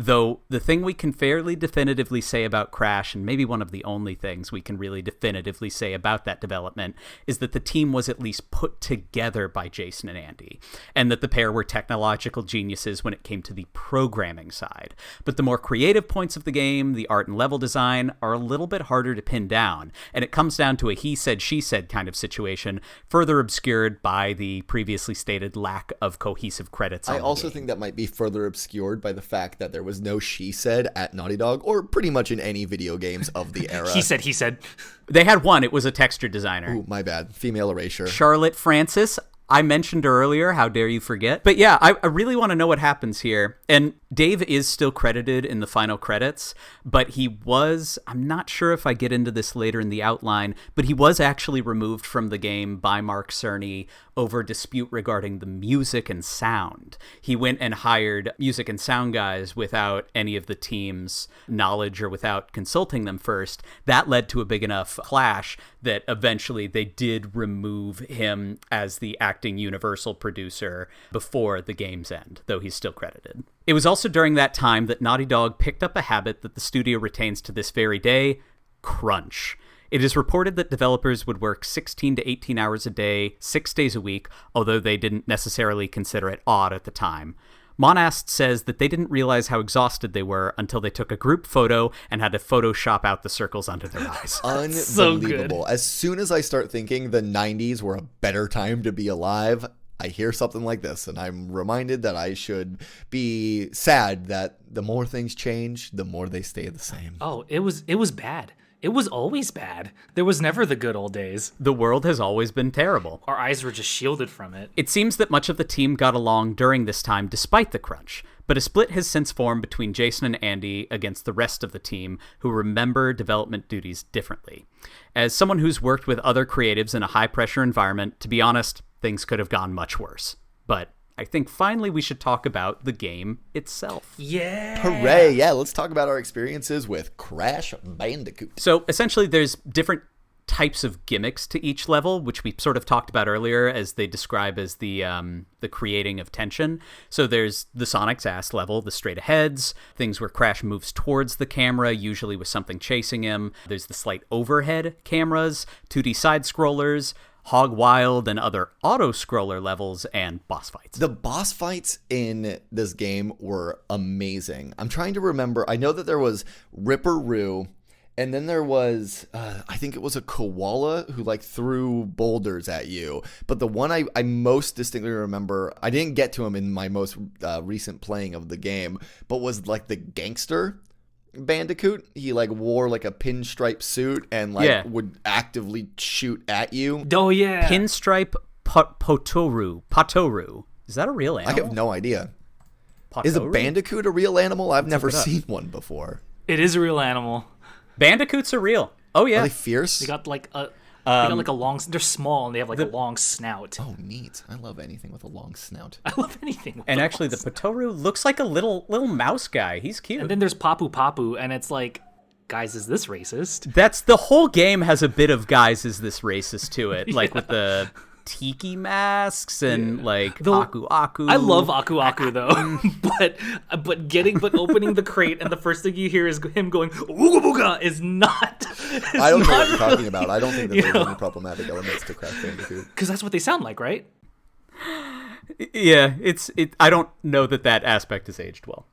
Though the thing we can fairly definitively say about Crash, and maybe one of the only things we can really definitively say about that development, is that the team was at least put together by Jason and Andy, and that the pair were technological geniuses when it came to the programming side. But the more creative points of the game, the art and level design, are a little bit harder to pin down, and it comes down to a he said, she said kind of situation, further obscured by the previously stated lack of cohesive credits. I also think that might be further obscured by the fact that there was no she said at Naughty Dog, or pretty much in any video games of the era. He said. They had one. It was a texture designer. Ooh, my bad. Female erasure. Charlotte Francis. I mentioned her earlier. How dare you forget? But yeah, I really want to know what happens here. And Dave is still credited in the final credits, but he was, I'm not sure if I get into this later in the outline, but he was actually removed from the game by Mark Cerny over dispute regarding the music and sound. He went and hired music and sound guys without any of the team's knowledge or without consulting them first. That led to a big enough clash that eventually they did remove him as the acting Universal producer before the game's end, though he's still credited. It was also during that time that Naughty Dog picked up a habit that the studio retains to this very day: crunch. It is reported that developers would work 16 to 18 hours a day, 6 days a week, although they didn't necessarily consider it odd at the time. Monast says that they didn't realize how exhausted they were until they took a group photo and had to Photoshop out the circles under their eyes. Unbelievable. As soon as I start thinking the 90s were a better time to be alive, I hear something like this, and I'm reminded that I should be sad that the more things change, the more they stay the same. Oh, it was bad. It was always bad. There was never the good old days. The world has always been terrible. Our eyes were just shielded from it. It seems that much of the team got along during this time despite the crunch, but a split has since formed between Jason and Andy against the rest of the team who remember development duties differently. As someone who's worked with other creatives in a high-pressure environment, to be honest, things could have gone much worse. But I think finally we should talk about the game itself. Yeah. Hooray. Yeah, let's talk about our experiences with Crash Bandicoot. So essentially there's different types of gimmicks to each level, which we sort of talked about earlier as they describe as the creating of tension. So there's the Sonic's ass level, the straight aheads, things where Crash moves towards the camera, usually with something chasing him. There's the slight overhead cameras, 2D side scrollers, Hog Wild and other auto-scroller levels, and boss fights. The boss fights in this game were amazing. I'm trying to remember. I know that there was Ripper-Roo, and then there was, I think it was a koala who like threw boulders at you. But the one I most distinctly remember, I didn't get to him in my most recent playing of the game, but was like the gangster Bandicoot. He like wore like a pinstripe suit and like would actively shoot at you. Oh yeah. Pinstripe Patoru. Is that a real animal? I have no idea. Patoru? Is a Bandicoot a real animal? I've never seen one before. It is a real animal. Bandicoots are real. Oh yeah. Are they fierce? They got like a long. They're small and they have like a long snout. Oh, neat! I love anything with a long snout. I love anything. With and actually, the Patoru looks like a little mouse guy. He's cute. And then there's Papu Papu, and it's like, guys, is this racist? That's the whole game has a bit of guys, is this racist to it, like with the tiki masks and like Aku Aku. I love Aku Aku though, but opening the crate and the first thing you hear is him going ooga booga is not. I don't know what you're talking about. I don't think that there's any problematic elements to Crash Bandicoot. Because that's what they sound like, right? Yeah, I don't know that aspect has aged well.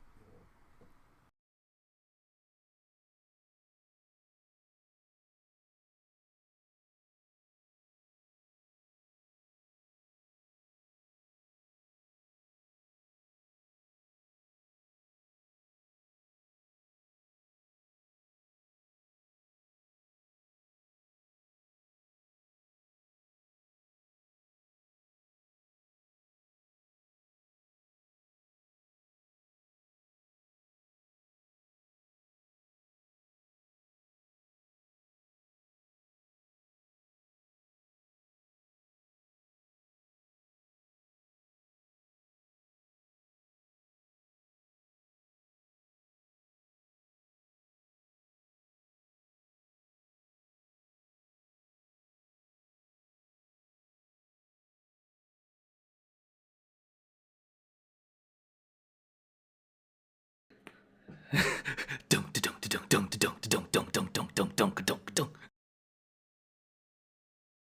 Dunk, dunk, dunk, dunk, dunk, dunk, dunk, dunk, dunk, dunk, dunk, dunk, dunk.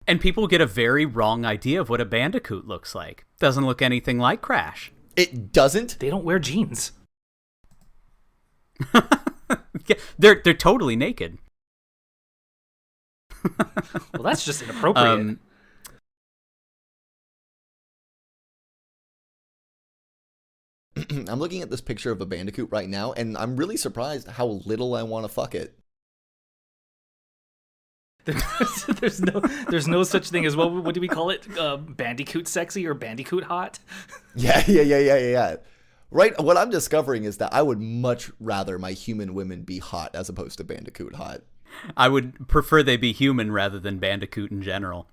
And people get a very wrong idea of what a Bandicoot looks like. Doesn't look anything like Crash. It doesn't? They don't wear jeans. Yeah, they're totally naked. Well, that's just inappropriate. I'm looking at this picture of a Bandicoot right now, and I'm really surprised how little I want to fuck it. There's no such thing as what do we call it? Bandicoot sexy or Bandicoot hot? Yeah. Right, what I'm discovering is that I would much rather my human women be hot as opposed to Bandicoot hot. I would prefer they be human rather than Bandicoot in general.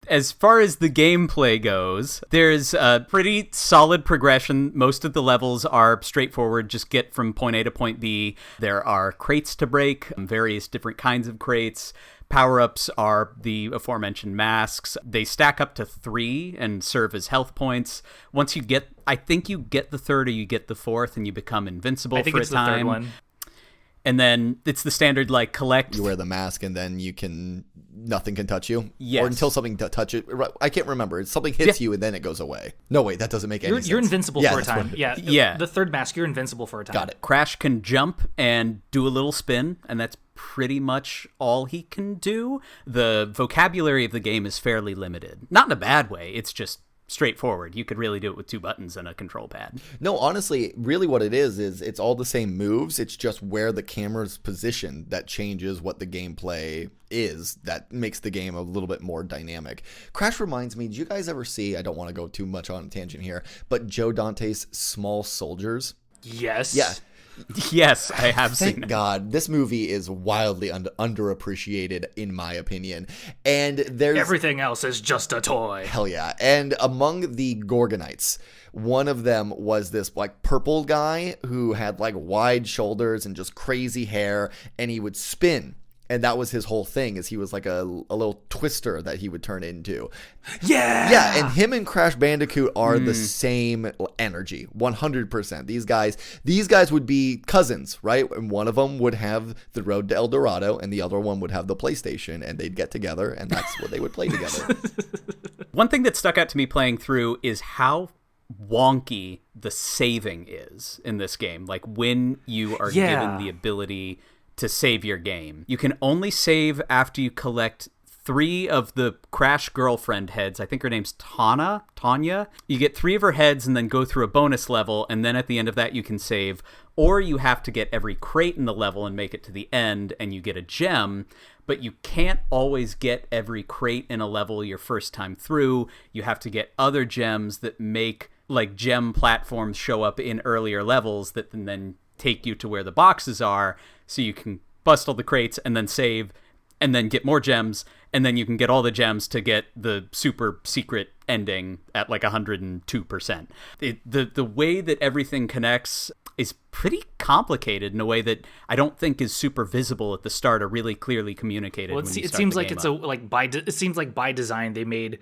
As far as the gameplay goes, there's a pretty solid progression. Most of the levels are straightforward, just get from point A to point B. There are crates to break, various different kinds of crates. Power-ups are the aforementioned masks. They stack up to 3 and serve as health points. Once you get, I think you get the 3rd or you get the 4th and you become invincible for a time. I think it's the 3rd one. And then it's the standard, like, collect. You wear the mask and then nothing can touch you? Yes. Or until something touches it. I can't remember. Something hits you and then it goes away. No, wait, that doesn't make any sense. You're invincible for a time. Yeah. The 3rd mask, you're invincible for a time. Got it. Crash can jump and do a little spin, and that's pretty much all he can do. The vocabulary of the game is fairly limited. Not in a bad way, it's just straightforward. You could really do it with 2 buttons and a control pad. No, honestly, really what it is it's all the same moves. It's just where the camera's positioned that changes what the gameplay is, that makes the game a little bit more dynamic. Crash reminds me, did you guys ever see, I don't want to go too much on a tangent here, but Joe Dante's Small Soldiers? Yes. Yeah. Yes, I have seen it. Thank God. This movie is wildly underappreciated, in my opinion. And there's... Everything else is just a toy. Hell yeah. And among the Gorgonites, one of them was this like purple guy who had like wide shoulders and just crazy hair, and he would spin. And that was his whole thing, is he was like a little twister that he would turn into. Yeah! Yeah, and him and Crash Bandicoot are the same energy, 100%. These guys would be cousins, right? And one of them would have the Road to El Dorado, and the other one would have the PlayStation, and they'd get together, and that's what they would play together. One thing that stuck out to me playing through is how wonky the saving is in this game. Like, when you are given the ability to save your game, you can only save after you collect 3 of the Crash girlfriend heads. I think her name's Tawna. You get 3 of her heads and then go through a bonus level, and then at the end of that you can save. Or you have to get every crate in the level and make it to the end, and you get a gem. But you can't always get every crate in a level your first time through. You have to get other gems that make like gem platforms show up in earlier levels that can then take you to where the boxes are, so you can bust all the crates and then save and then get more gems, and then you can get all the gems to get the super secret ending at like 102%. The way that everything connects is pretty complicated in a way that I don't think is super visible at the start or really clearly communicated. Well, it seems like it's it seems like by design they made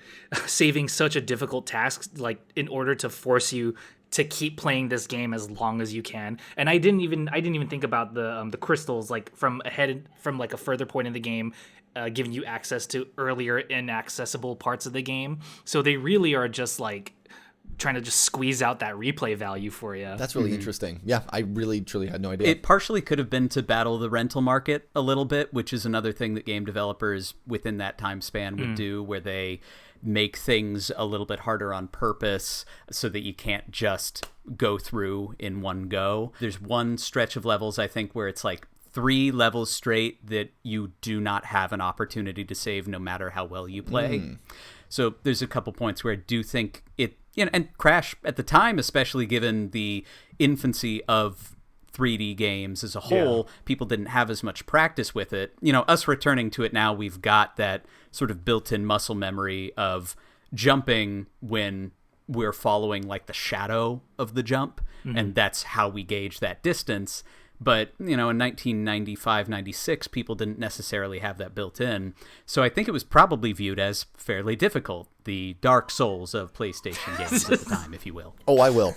saving such a difficult task, like in order to force you to keep playing this game as long as you can. And I didn't even think about the crystals, like from like a further point in the game, giving you access to earlier inaccessible parts of the game. So they really are just like trying to just squeeze out that replay value for you. That's really interesting. Yeah, I really truly had no idea. It partially could have been to battle the rental market a little bit, which is another thing that game developers within that time span would do, where they make things a little bit harder on purpose so that you can't just go through in one go. There's one stretch of levels, I think, where it's like 3 levels straight that you do not have an opportunity to save no matter how well you play. So there's a couple points where I do think it, and Crash at the time, especially given the infancy of 3D games as a whole, people didn't have as much practice with it. Us returning to it now, we've got that sort of built-in muscle memory of jumping when we're following like the shadow of the jump, and that's how we gauge that distance. But, in 1995, 96, people didn't necessarily have that built in. So I think it was probably viewed as fairly difficult, the Dark Souls of PlayStation games at the time, if you will. Oh, I will.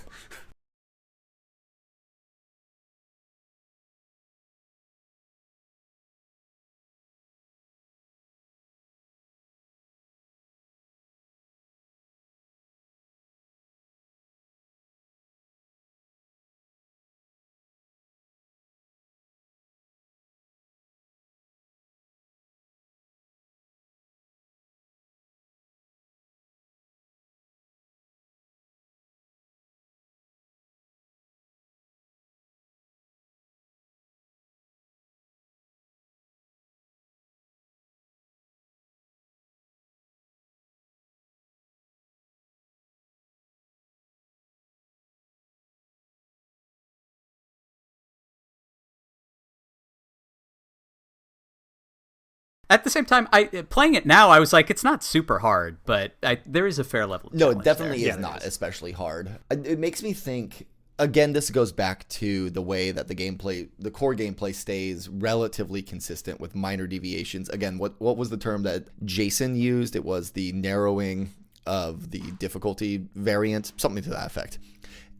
At the same time, playing it now, I was like, it's not super hard, but there is a fair level of No, it challenge definitely there. is not especially hard. It makes me think, again, this goes back to the way that the core gameplay stays relatively consistent with minor deviations. Again, what was the term that Jason used? It was the narrowing of the difficulty variant, something to that effect.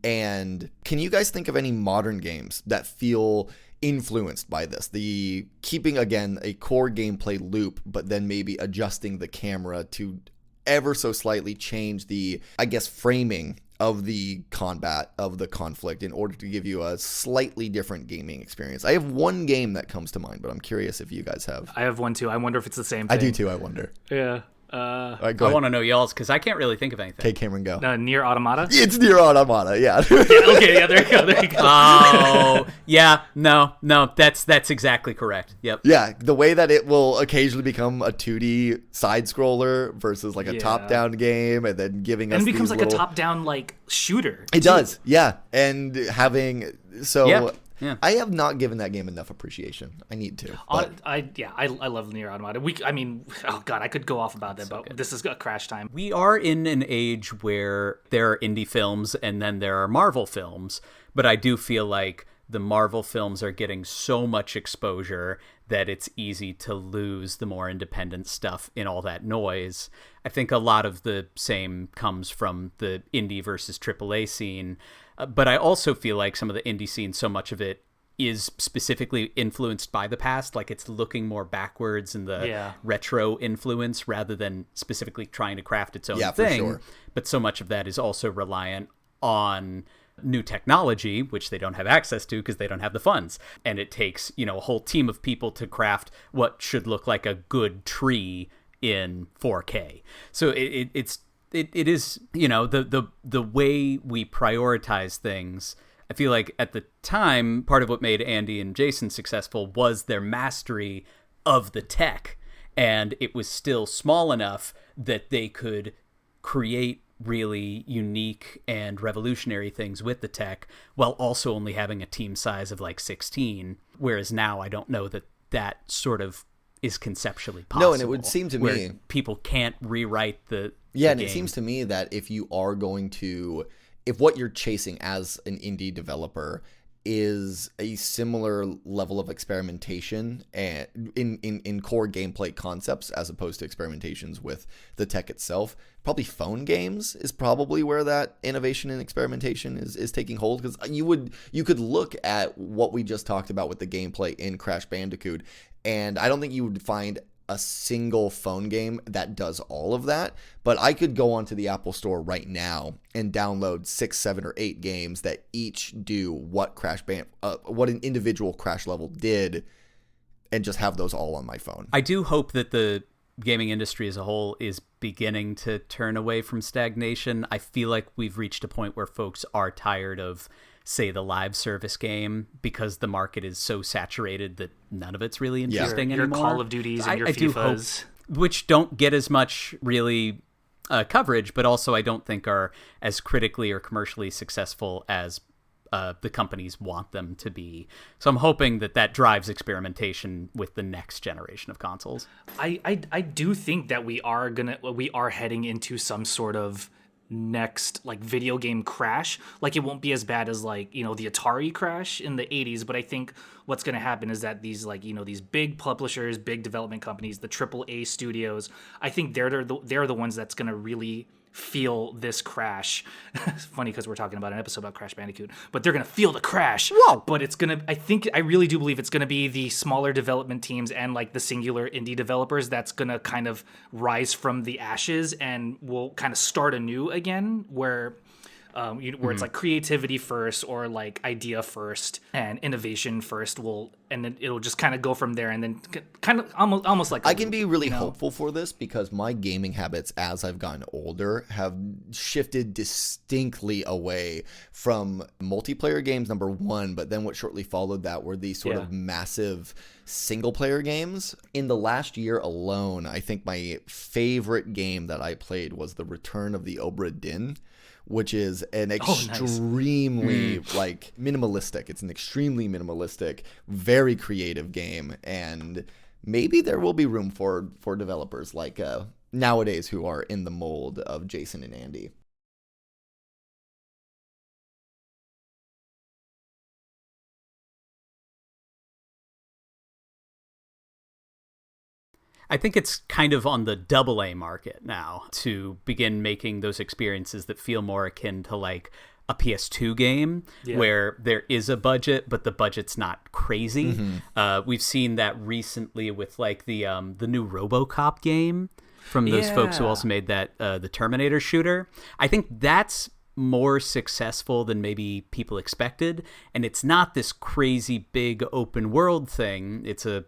And can you guys think of any modern games that feel influenced by this? The keeping, again, a core gameplay loop, but then maybe adjusting the camera to ever so slightly change the, I guess, framing of the combat, of the conflict, in order to give you a slightly different gaming experience. I have one game that comes to mind, but I'm curious if you guys have. I have one too. I wonder if it's the same thing. I do too, I wonder. Yeah. All right, I want to know y'all's, because I can't really think of anything. Okay, Kameron, go. Nier Automata? It's Nier Automata, yeah. Okay, yeah, there you go. Oh, yeah, no, that's exactly correct. Yep. Yeah, the way that it will occasionally become a 2D side scroller versus like a top-down game, and then giving us and it becomes these like little... a top-down like shooter. It does, yeah, and having Yeah. I have not given that game enough appreciation. I need to. But... I love Nier Automata. Oh god, I could go off about that, but this is a Crash time. We are in an age where there are indie films and then there are Marvel films, but I do feel like the Marvel films are getting so much exposure that it's easy to lose the more independent stuff in all that noise. I think a lot of the same comes from the indie versus AAA scene. But I also feel like some of the indie scene, so much of it is specifically influenced by the past. Like it's looking more backwards in the retro influence rather than specifically trying to craft its own thing. For sure. But so much of that is also reliant on new technology, which they don't have access to because they don't have the funds. And it takes, a whole team of people to craft what should look like a good tree in 4K. So it is, the way we prioritize things. I feel like at the time, part of what made Andy and Jason successful was their mastery of the tech. And it was still small enough that they could create really unique and revolutionary things with the tech while also only having a team size of like 16. Whereas now I don't know that that sort of is conceptually possible. No, and it would seem to me people can't rewrite the and game. It seems to me that if you are going to, if what you're chasing as an indie developer is a similar level of experimentation and in core gameplay concepts as opposed to experimentations with the tech itself, probably phone games is probably where that innovation and experimentation is taking hold, because you could look at what we just talked about with the gameplay in Crash Bandicoot, and I don't think you would find a single phone game that does all of that, but I could go onto the Apple Store right now and download 6, 7, or 8 games that each do what what an individual Crash level did, and just have those all on my phone. I do hope that the gaming industry as a whole is beginning to turn away from stagnation. I feel like we've reached a point where folks are tired of, say, the live service game, because the market is so saturated that none of it's really interesting anymore. anymore. Your Call of Duties and your FIFAs. Do hope, which don't get as much really coverage, but also I don't think are as critically or commercially successful as the companies want them to be. So I'm hoping that drives experimentation with the next generation of consoles. I do think that we are heading into some sort of next like video game crash. Like, it won't be as bad as like, you know, the Atari crash in the 80s, but I think what's going to happen is that these, like, you know, these big publishers, big development companies, the AAA studios, I think they're the ones that's going to really feel this crash. It's funny because we're talking about an episode about Crash Bandicoot, but they're gonna feel the crash. Whoa. But it's gonna, I really do believe it's gonna be the smaller development teams and like the singular indie developers that's gonna kind of rise from the ashes and will kind of start anew again, where it's like creativity first, or like idea first and innovation first, and then it'll just kind of go from there, and then kind of almost like I can be really hopeful for this, because my gaming habits as I've gotten older have shifted distinctly away from multiplayer games, number one, but then what shortly followed that were these sort of massive single player games. In the last year alone, I think my favorite game that I played was The Return of the Obra Dinn, which is an extremely like minimalistic. It's an extremely minimalistic, very creative game, and maybe there will be room for developers like nowadays who are in the mold of Jason and Andy. I think it's kind of on the AA market now to begin making those experiences that feel more akin to like a PS2 game, where there is a budget, but the budget's not crazy. We've seen that recently with like the new RoboCop game from those folks who also made that the Terminator shooter. I think that's more successful than maybe people expected, and it's not this crazy big open world thing. It's a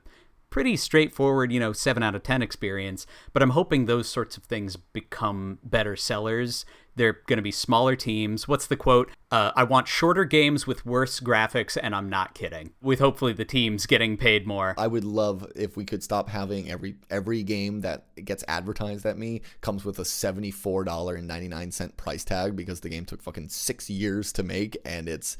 pretty straightforward, 7 out of 10 experience, but I'm hoping those sorts of things become better sellers. They're going to be smaller teams. What's the quote? I want shorter games with worse graphics, and I'm not kidding. With hopefully the teams getting paid more. I would love if we could stop having every game that gets advertised at me comes with a $74.99 price tag, because the game took fucking 6 years to make, and it's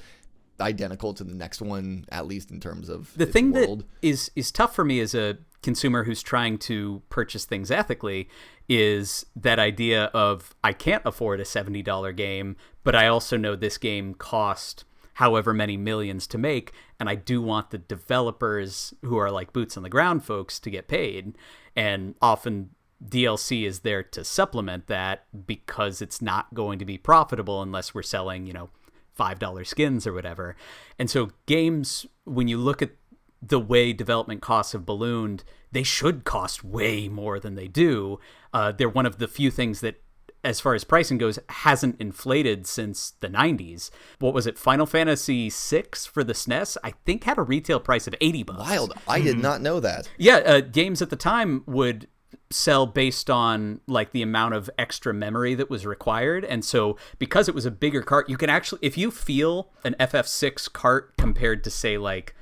identical to the next one, at least in terms of the its thing world. That is tough for me as a consumer who's trying to purchase things ethically is that idea of, I can't afford a $70 game, but I also know this game cost however many millions to make, and I do want the developers who are like boots on the ground folks to get paid, and often DLC is there to supplement that, because it's not going to be profitable unless we're selling, $5 skins or whatever. And so games, when you look at the way development costs have ballooned, they should cost way more than they do. They're one of the few things that, as far as pricing goes, hasn't inflated since the 90s. What was it? Final Fantasy VI for the SNES, I think, had a retail price of $80. Wild. I did not know that. Yeah, games at the time would sell based on like the amount of extra memory that was required, and so because it was a bigger cart, you can actually, if you feel an FF6 cart compared to say like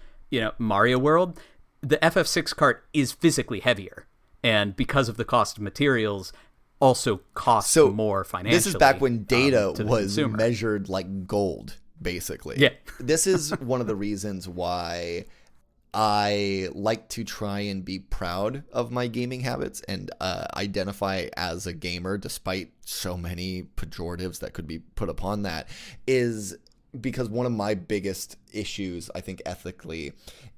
Mario World, the FF6 cart is physically heavier, and because of the cost of materials, also cost more financially. This is back when data to the was consumer. measured like gold, basically. Yeah. This is one of the reasons why I like to try and be proud of my gaming habits and identify as a gamer, despite so many pejoratives that could be put upon that, is because one of my biggest issues, I think, ethically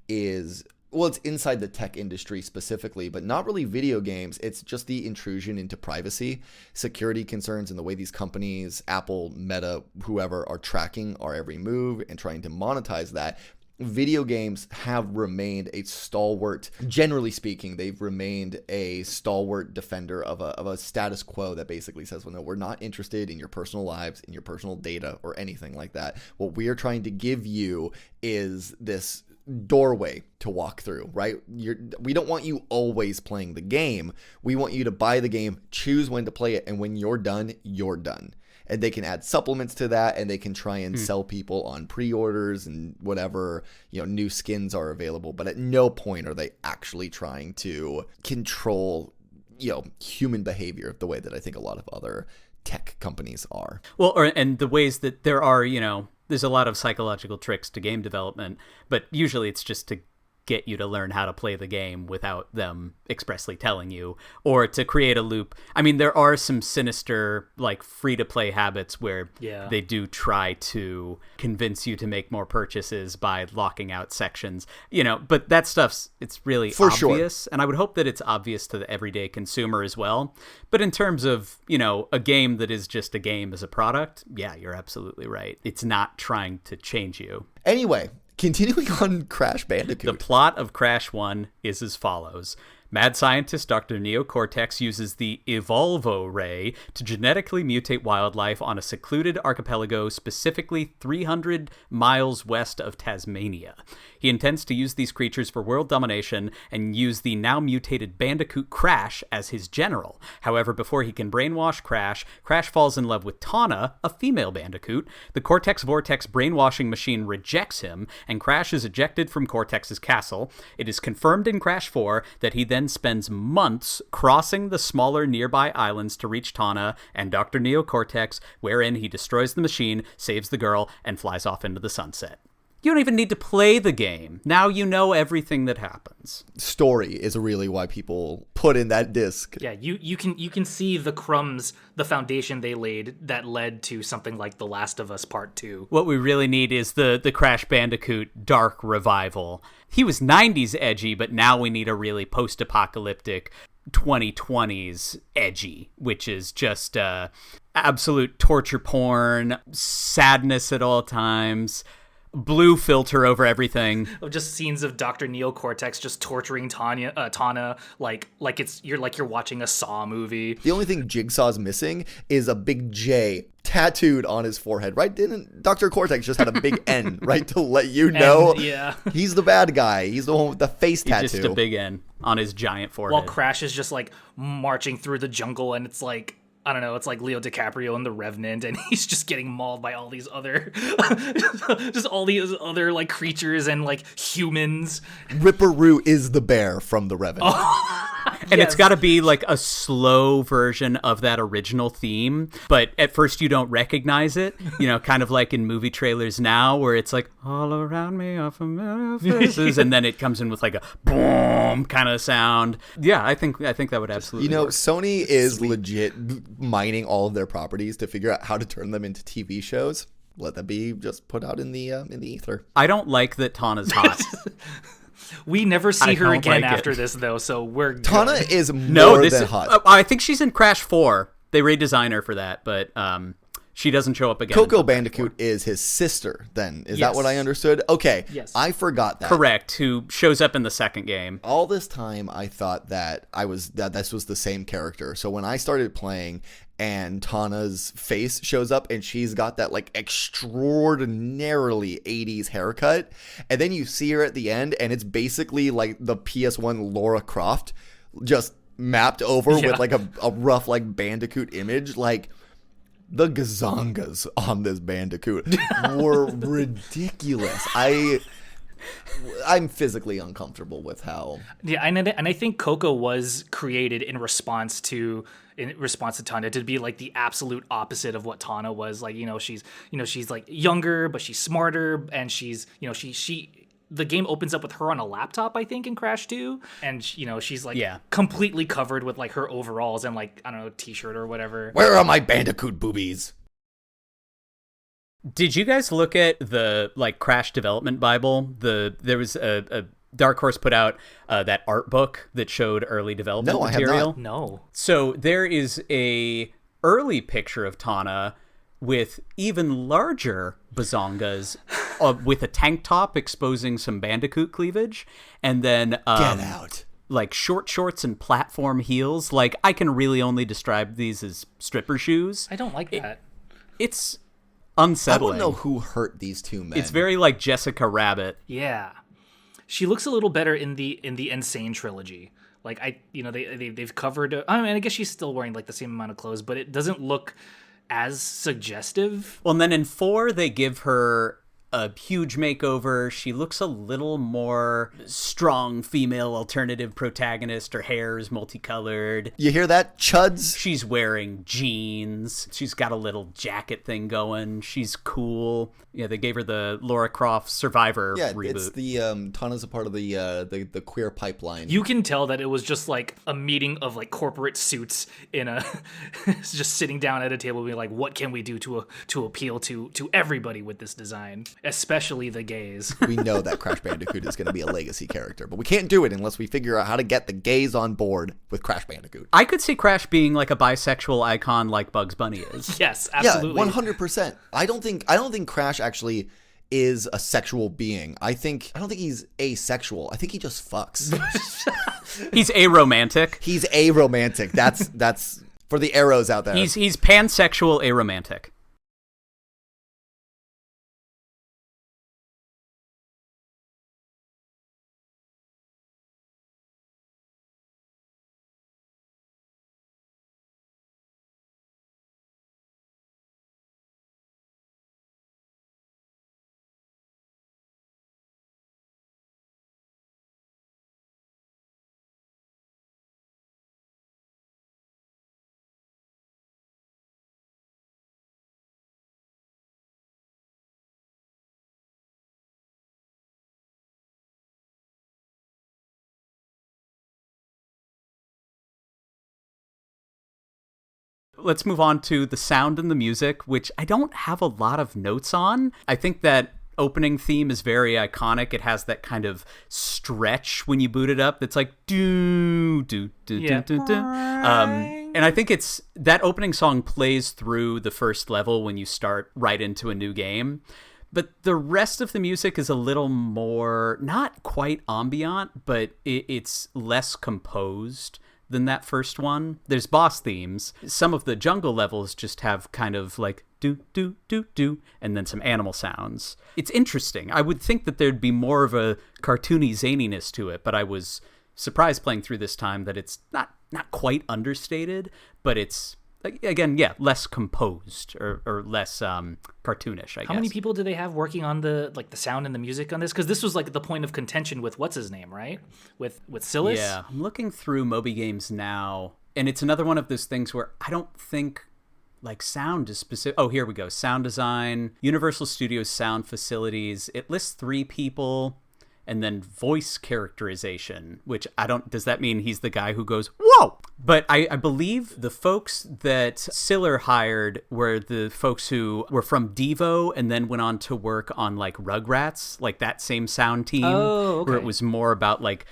is, well, it's inside the tech industry specifically, but not really video games. It's just the intrusion into privacy, security concerns, and the way these companies, Apple, Meta, whoever, are tracking our every move and trying to monetize that. Video games have remained a stalwart, generally speaking, they've remained a stalwart defender of a status quo that basically says, well, no, we're not interested in your personal lives, in your personal data, or anything like that. What we are trying to give you is this doorway to walk through, right? We don't want you always playing the game. We want you to buy the game, choose when to play it, and when you're done, you're done. And they can add supplements to that, and they can try and sell people on pre-orders and whatever, new skins are available. But at no point are they actually trying to control, human behavior the way that I think a lot of other tech companies are. Well, and the ways that there are, there's a lot of psychological tricks to game development, but usually it's just to get you to learn how to play the game without them expressly telling you, or to create a loop. I mean, there are some sinister, like, free-to-play habits where they do try to convince you to make more purchases by locking out sections, but that stuff's, it's really obvious. Sure. And I would hope that it's obvious to the everyday consumer as well. But in terms of, a game that is just a game as a product, yeah, you're absolutely right. It's not trying to change you. Anyway, continuing on Crash Bandicoot. The plot of Crash 1 is as follows. Mad scientist Dr. Neocortex uses the Evolvo Ray to genetically mutate wildlife on a secluded archipelago specifically 300 miles west of Tasmania. He intends to use these creatures for world domination and use the now mutated Bandicoot Crash as his general. However, before he can brainwash Crash, Crash falls in love with Tawna, a female Bandicoot. The Cortex Vortex brainwashing machine rejects him, and Crash is ejected from Cortex's castle. It is confirmed in Crash 4 that he then spends months crossing the smaller nearby islands to reach Tawna and Dr. Neocortex, wherein he destroys the machine, saves the girl, and flies off into the sunset. You don't even need to play the game. Now you know everything that happens. Story is really why people put in that disc. Yeah, you can see the crumbs, the foundation they laid that led to something like The Last of Us Part 2. What we really need is the Crash Bandicoot Dark Revival. He was 90s edgy, but now we need a really post-apocalyptic 2020s edgy, which is just absolute torture porn, sadness at all times, blue filter over everything. Of just scenes of Dr. Neocortex just torturing Tawna like you're watching a Saw movie. The only thing Jigsaw's missing is a big J tattooed on his forehead, right? Didn't Dr. Cortex just had a big N, right? To let you know he's the bad guy. He's the one with the face tattoo. Just a big N on his giant forehead. While Crash is just like marching through the jungle, and it's like, I don't know, it's like Leo DiCaprio in The Revenant, and he's just getting mauled by all these other, just all these other, like, creatures and, like, humans. Ripperoo is the bear from The Revenant. And it's got to be, like, a slow version of that original theme, but at first you don't recognize it, kind of like in movie trailers now, where it's like, all around me are familiar faces, and then it comes in with, like, a boom kind of sound. Yeah, I think that would absolutely work. Sony is legit mining all of their properties to figure out how to turn them into TV shows. Let that be just put out in the ether. I don't like that Tawna's hot. We never see her again after this, though, so we're good. Tawna is more than hot. I think she's in Crash 4. They redesign her for that, but she doesn't show up again. Coco Bandicoot is his sister, then. Is that what I understood? Okay, yes. I forgot that. Correct, who shows up in the second game. All this time, I thought that this was the same character. So when I started playing and Tawna's face shows up and she's got that, like, extraordinarily 80s haircut, and then you see her at the end and it's basically like the PS1 Lara Croft just mapped over with, like, a rough, like, Bandicoot image. Like, the gazongas on this Bandicoot were ridiculous. I'm physically uncomfortable with how. Yeah, and I think Coco was created in response to in response to Tawna to be like the absolute opposite of what Tawna was. Like, she's like younger, but she's smarter, and she's, she the game opens up with her on a laptop, I think, in Crash 2, and she's like completely covered with like her overalls and like, I don't know, t-shirt or whatever. Where are my Bandicoot boobies? Did you guys look at the like Crash development Bible? There was a Dark Horse put out that art book that showed early development material. I have not. No. So there is a early picture of Tawna with even larger bazongas with a tank top exposing some Bandicoot cleavage, and then Get out. Like short shorts and platform heels. Like, I can really only describe these as stripper shoes. I don't like that. It's unsettling. I don't know who hurt these two men. It's very like Jessica Rabbit. Yeah. She looks a little better in the Insane trilogy. Like, they've covered. I mean, I guess she's still wearing like the same amount of clothes, but it doesn't look as suggestive. Well, and then in 4, they give her a huge makeover. She looks a little more strong female alternative protagonist. Her hair is multicolored. You hear that, chuds? She's wearing jeans. She's got a little jacket thing going. She's cool. Yeah, they gave her the Lara Croft Survivor reboot. It's the Tawna's a part of the queer pipeline. You can tell that it was just like a meeting of like corporate suits in a just sitting down at a table being like, what can we do to appeal to everybody with this design, especially the gays. We know that Crash Bandicoot is going to be a legacy character, but we can't do it unless we figure out how to get the gays on board with Crash Bandicoot. I could see Crash being like a bisexual icon like Bugs Bunny is. Yes, absolutely. Yeah, 100%. I don't think Crash actually is a sexual being. I don't think he's asexual. I think he just fucks. He's aromantic. He's aromantic. That's for the arrows out there. He's pansexual aromantic. Let's move on to the sound and the music, which I don't have a lot of notes on. I think that opening theme is very iconic. It has that kind of stretch when you boot it up. That's like do do do do do do. And I think it's that opening song plays through the first level when you start right into a new game. But the rest of the music is a little more, not quite ambient, but it's less composed than that first one. There's boss themes. Some of the jungle levels just have kind of like do do do do and then some animal sounds. It's interesting. I would think that there'd be more of a cartoony zaniness to it, but I was surprised playing through this time that it's not quite understated, but it's again, less composed or less cartoonish, I guess. How many people do they have working on the sound and the music on this? Because this was like the point of contention with what's his name, right? With Silas? Yeah, I'm looking through Moby Games now, and it's another one of those things where I don't think like sound is specific. Oh, here we go. Sound design, Universal Studios sound facilities. It lists 3 people. And then voice characterization, which does that mean he's the guy who goes, whoa? But I believe the folks that Siller hired were the folks who were from Devo and then went on to work on like Rugrats, like that same sound team, where it was more about like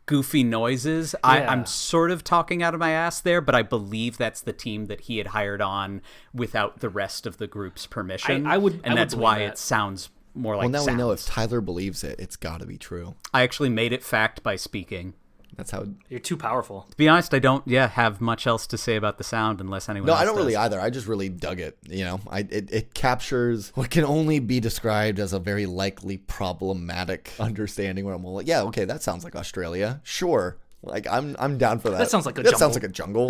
goofy noises. Yeah. I'm sort of talking out of my ass there, but I believe that's the team that he had hired on without the rest of the group's permission. That's why it sounds more like now sounds. We know if Tyler believes it, it's got to be true. I actually made it fact by speaking. That's how... You're too powerful. To be honest, I don't have much else to say about the sound unless anyone else No, I don't does. really either. I just really dug it. You know, it captures what can only be described as a very likely problematic understanding where I'm like, yeah, okay, that sounds like Australia. Sure. Like, I'm down for that. That sounds like a jungle. That sounds like a jungle.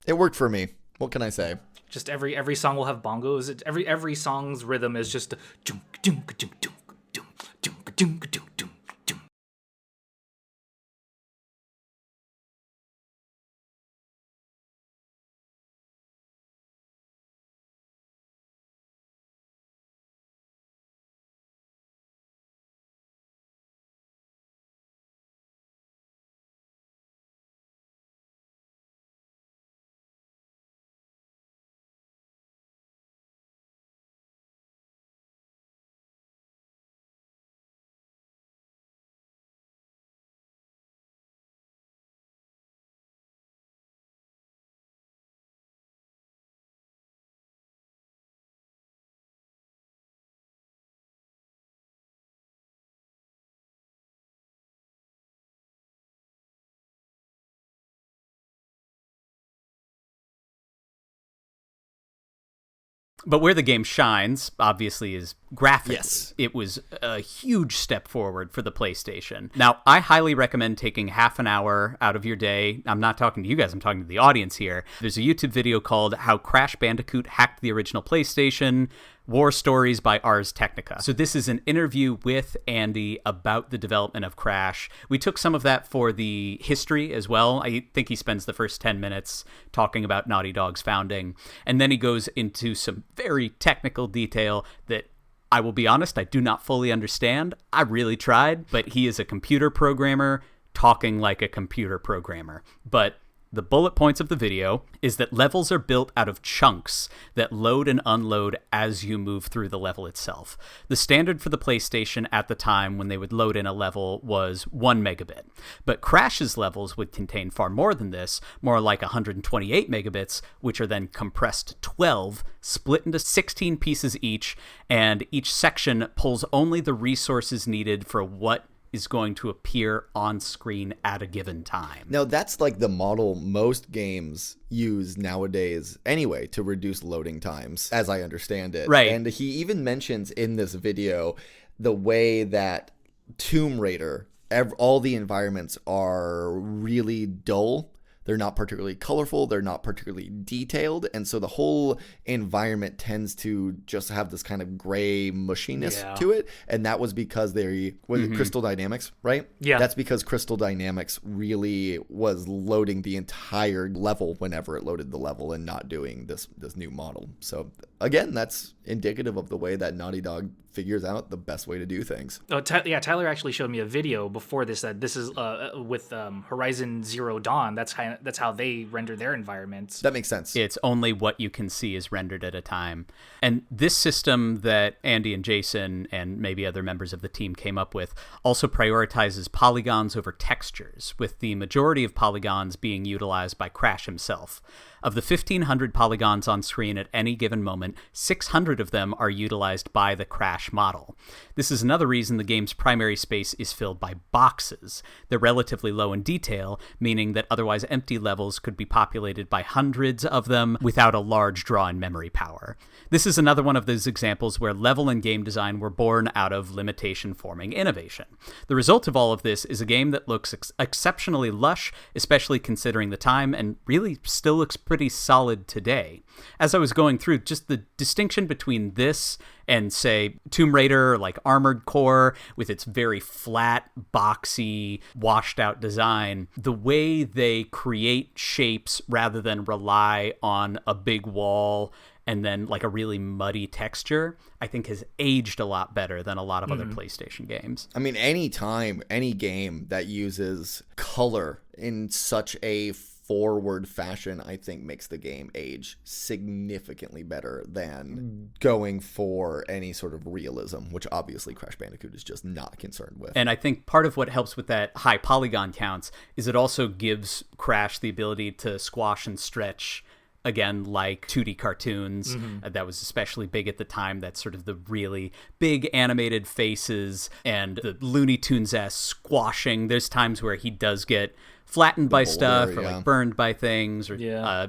It worked for me. What can I say? Just every song will have bongos. Every song's rhythm is just a But where the game shines, obviously, is graphically. Yes. It was a huge step forward for the PlayStation. Now, I highly recommend taking half an hour out of your day. I'm not talking to you guys, I'm talking to the audience here. There's a YouTube video called How Crash Bandicoot Hacked the Original PlayStation, War Stories by Ars Technica. So this is an interview with Andy about the development of Crash. We took some of that for the history as well. I think he spends the first 10 minutes talking about Naughty Dog's founding. And then he goes into some very technical detail that, I will be honest, I do not fully understand. I really tried, but he is a computer programmer talking like a computer programmer. But the bullet points of the video is that levels are built out of chunks that load and unload as you move through the level itself. The standard for the PlayStation at the time when they would load in a level was 1 megabit. But Crash's levels would contain far more than this, more like 128 megabits, which are then compressed to 12, split into 16 pieces each, and each section pulls only the resources needed for what is going to appear on screen at a given time. Now, that's like the model most games use nowadays anyway to reduce loading times, as I understand it. Right. And he even mentions in this video the way that Tomb Raider, all the environments are really dull. They're not particularly colorful. They're not particularly detailed. And so the whole environment tends to just have this kind of gray mushiness to it. And that was because Crystal Dynamics, right? Yeah. That's because Crystal Dynamics really was loading the entire level whenever it loaded the level and not doing this new model. So again, that's indicative of the way that Naughty Dog figures out the best way to do things. Oh, Tyler actually showed me a video before this that this is with Horizon Zero Dawn. That's how they render their environments. That makes sense. It's only what you can see is rendered at a time. And this system that Andy and Jason and maybe other members of the team came up with also prioritizes polygons over textures, with the majority of polygons being utilized by Crash himself. Of the 1,500 polygons on screen at any given moment, 600 of them are utilized by the Crash model. This is another reason the game's primary space is filled by boxes. They're relatively low in detail, meaning that otherwise empty levels could be populated by hundreds of them without a large draw in memory power. This is another one of those examples where level and game design were born out of limitation forming innovation. The result of all of this is a game that looks exceptionally lush, especially considering the time, and really still looks pretty solid today. As I was going through, just the distinction between this and, say, Tomb Raider, like Armored Core, with its very flat, boxy, washed-out design, the way they create shapes rather than rely on a big wall and then like a really muddy texture, I think has aged a lot better than a lot of other PlayStation games. I mean, any game that uses color in such a forward fashion, I think makes the game age significantly better than going for any sort of realism, which obviously Crash Bandicoot is just not concerned with. And I think part of what helps with that high polygon counts is it also gives Crash the ability to squash and stretch, again, like 2D cartoons. That was especially big at the time. That's sort of the really big animated faces and the Looney Tunes-esque squashing. There's times where he does get flattened by stuff or like burned by things, or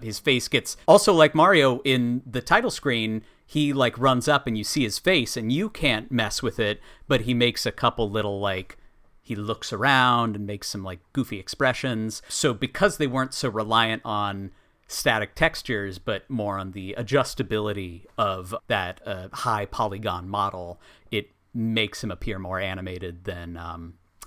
his face gets also, like Mario in the title screen, he like runs up and you see his face and you can't mess with it, but he makes a couple little like he looks around and makes some like goofy expressions. So because they weren't so reliant on static textures but more on the adjustability of that high polygon model, it makes him appear more animated than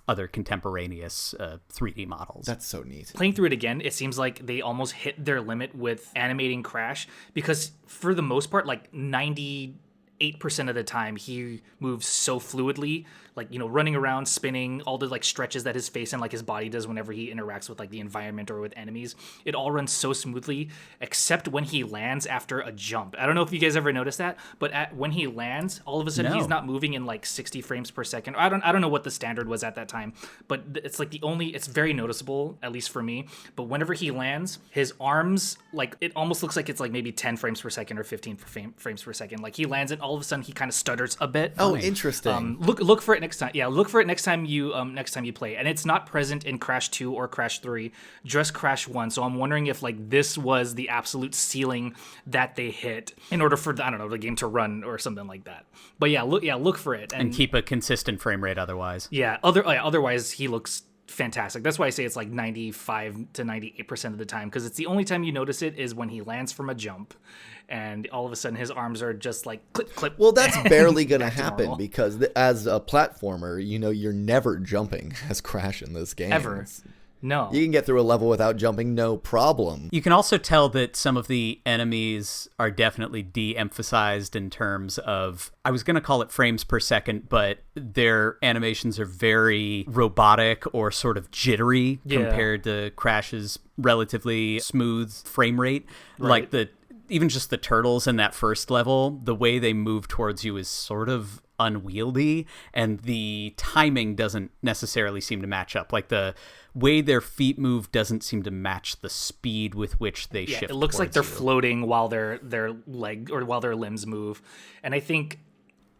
other contemporaneous 3D models. That's so neat. Playing through it again, it seems like they almost hit their limit with animating Crash, because for the most part, like 98% of the time, he moves so fluidly, like, you know, running around, spinning, all the like stretches that his face and like his body does whenever he interacts with like the environment or with enemies. It all runs so smoothly, except when he lands after a jump. I don't know if you guys ever noticed that, but when he lands, all of a sudden he's not moving in like 60 frames per second. I don't know what the standard was at that time, but it's like it's very noticeable, at least for me. But whenever he lands, his arms, like, it almost looks like it's like maybe 10 frames per second or 15 frames per second. Like, he lands and all of a sudden he kind of stutters a bit. Oh, interesting. Look for it next time. Yeah, look for it next time you play. And it's not present in Crash 2 or Crash 3, just Crash 1. So I'm wondering if like this was the absolute ceiling that they hit in order for the game to run or something like that. But look for it and keep a consistent frame rate otherwise. Yeah, otherwise he looks fantastic. That's why I say it's like 95 to 98% of the time, because it's the only time you notice it is when he lands from a jump and all of a sudden his arms are just like clip clip. Well, that's barely gonna happen because as a platformer, you're never jumping as Crash in this game ever. No. You can get through a level without jumping, no problem. You can also tell that some of the enemies are definitely de-emphasized in terms of, I was going to call it frames per second, but their animations are very robotic or sort of jittery compared to Crash's relatively smooth frame rate. Right. Like even just the turtles in that first level, the way they move towards you is sort of unwieldy, and the timing doesn't necessarily seem to match up. Like the way their feet move doesn't seem to match the speed with which they shift. It looks like they're you. floating while their leg or while their limbs move, and I think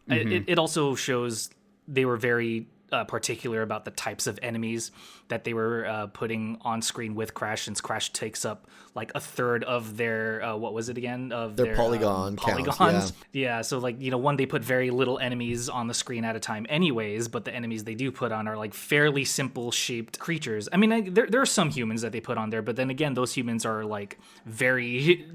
it also shows they were very particular about the types of enemies that they were putting on screen with Crash, since Crash takes up like a third of their what was it again of their polygons. Yeah, so like one, they put very little enemies on the screen at a time anyways, but the enemies they do put on are like fairly simple shaped creatures. I mean, there are some humans that they put on there, but then again, those humans are like very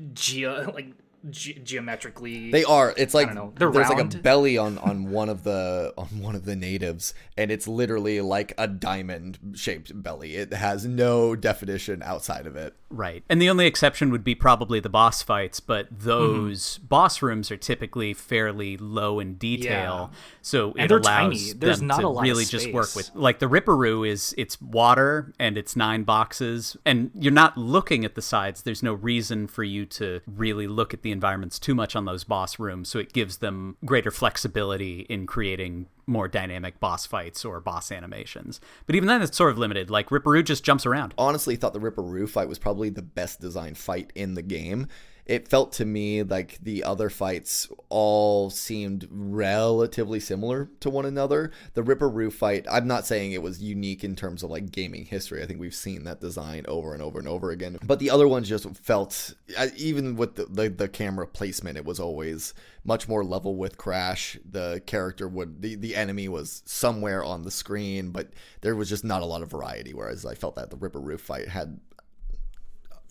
geometrically, they are. It's like there's like a belly on one of the natives, and it's literally like a diamond shaped belly. It has no definition outside of it. Right. And the only exception would be probably the boss fights, but those boss rooms are typically fairly low in detail. So it allows them to really just work with, like the Ripperoo it's water and it's 9 boxes, and you're not looking at the sides. There's no reason for you to really look at the environments too much on those boss rooms. So it gives them greater flexibility in creating more dynamic boss fights or boss animations. But even then, it's sort of limited. Like Ripperoo just jumps around. Honestly, thought the Ripperoo fight was probably the best designed fight in the game. It felt to me like the other fights all seemed relatively similar to one another. The Ripperoo fight, I'm not saying it was unique in terms of like gaming history. I think we've seen that design over and over and over again. But the other ones just felt, even with the camera placement, it was always much more level with Crash. The character the enemy was somewhere on the screen, but there was just not a lot of variety. Whereas I felt that the Ripperoo fight had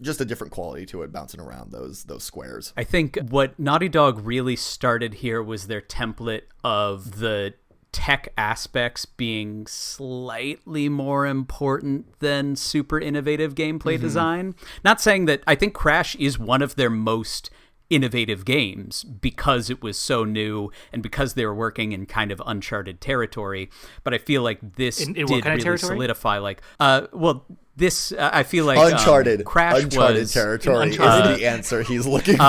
just a different quality to it, bouncing around those squares. I think what Naughty Dog really started here was their template of the tech aspects being slightly more important than super innovative gameplay design. Not saying that, I think Crash is one of their most innovative games because it was so new and because they were working in kind of uncharted territory. But I feel like this in did what kind really of territory? solidify, like, this, I feel like Crash uncharted was territory is the answer he's looking for.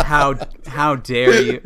How dare you?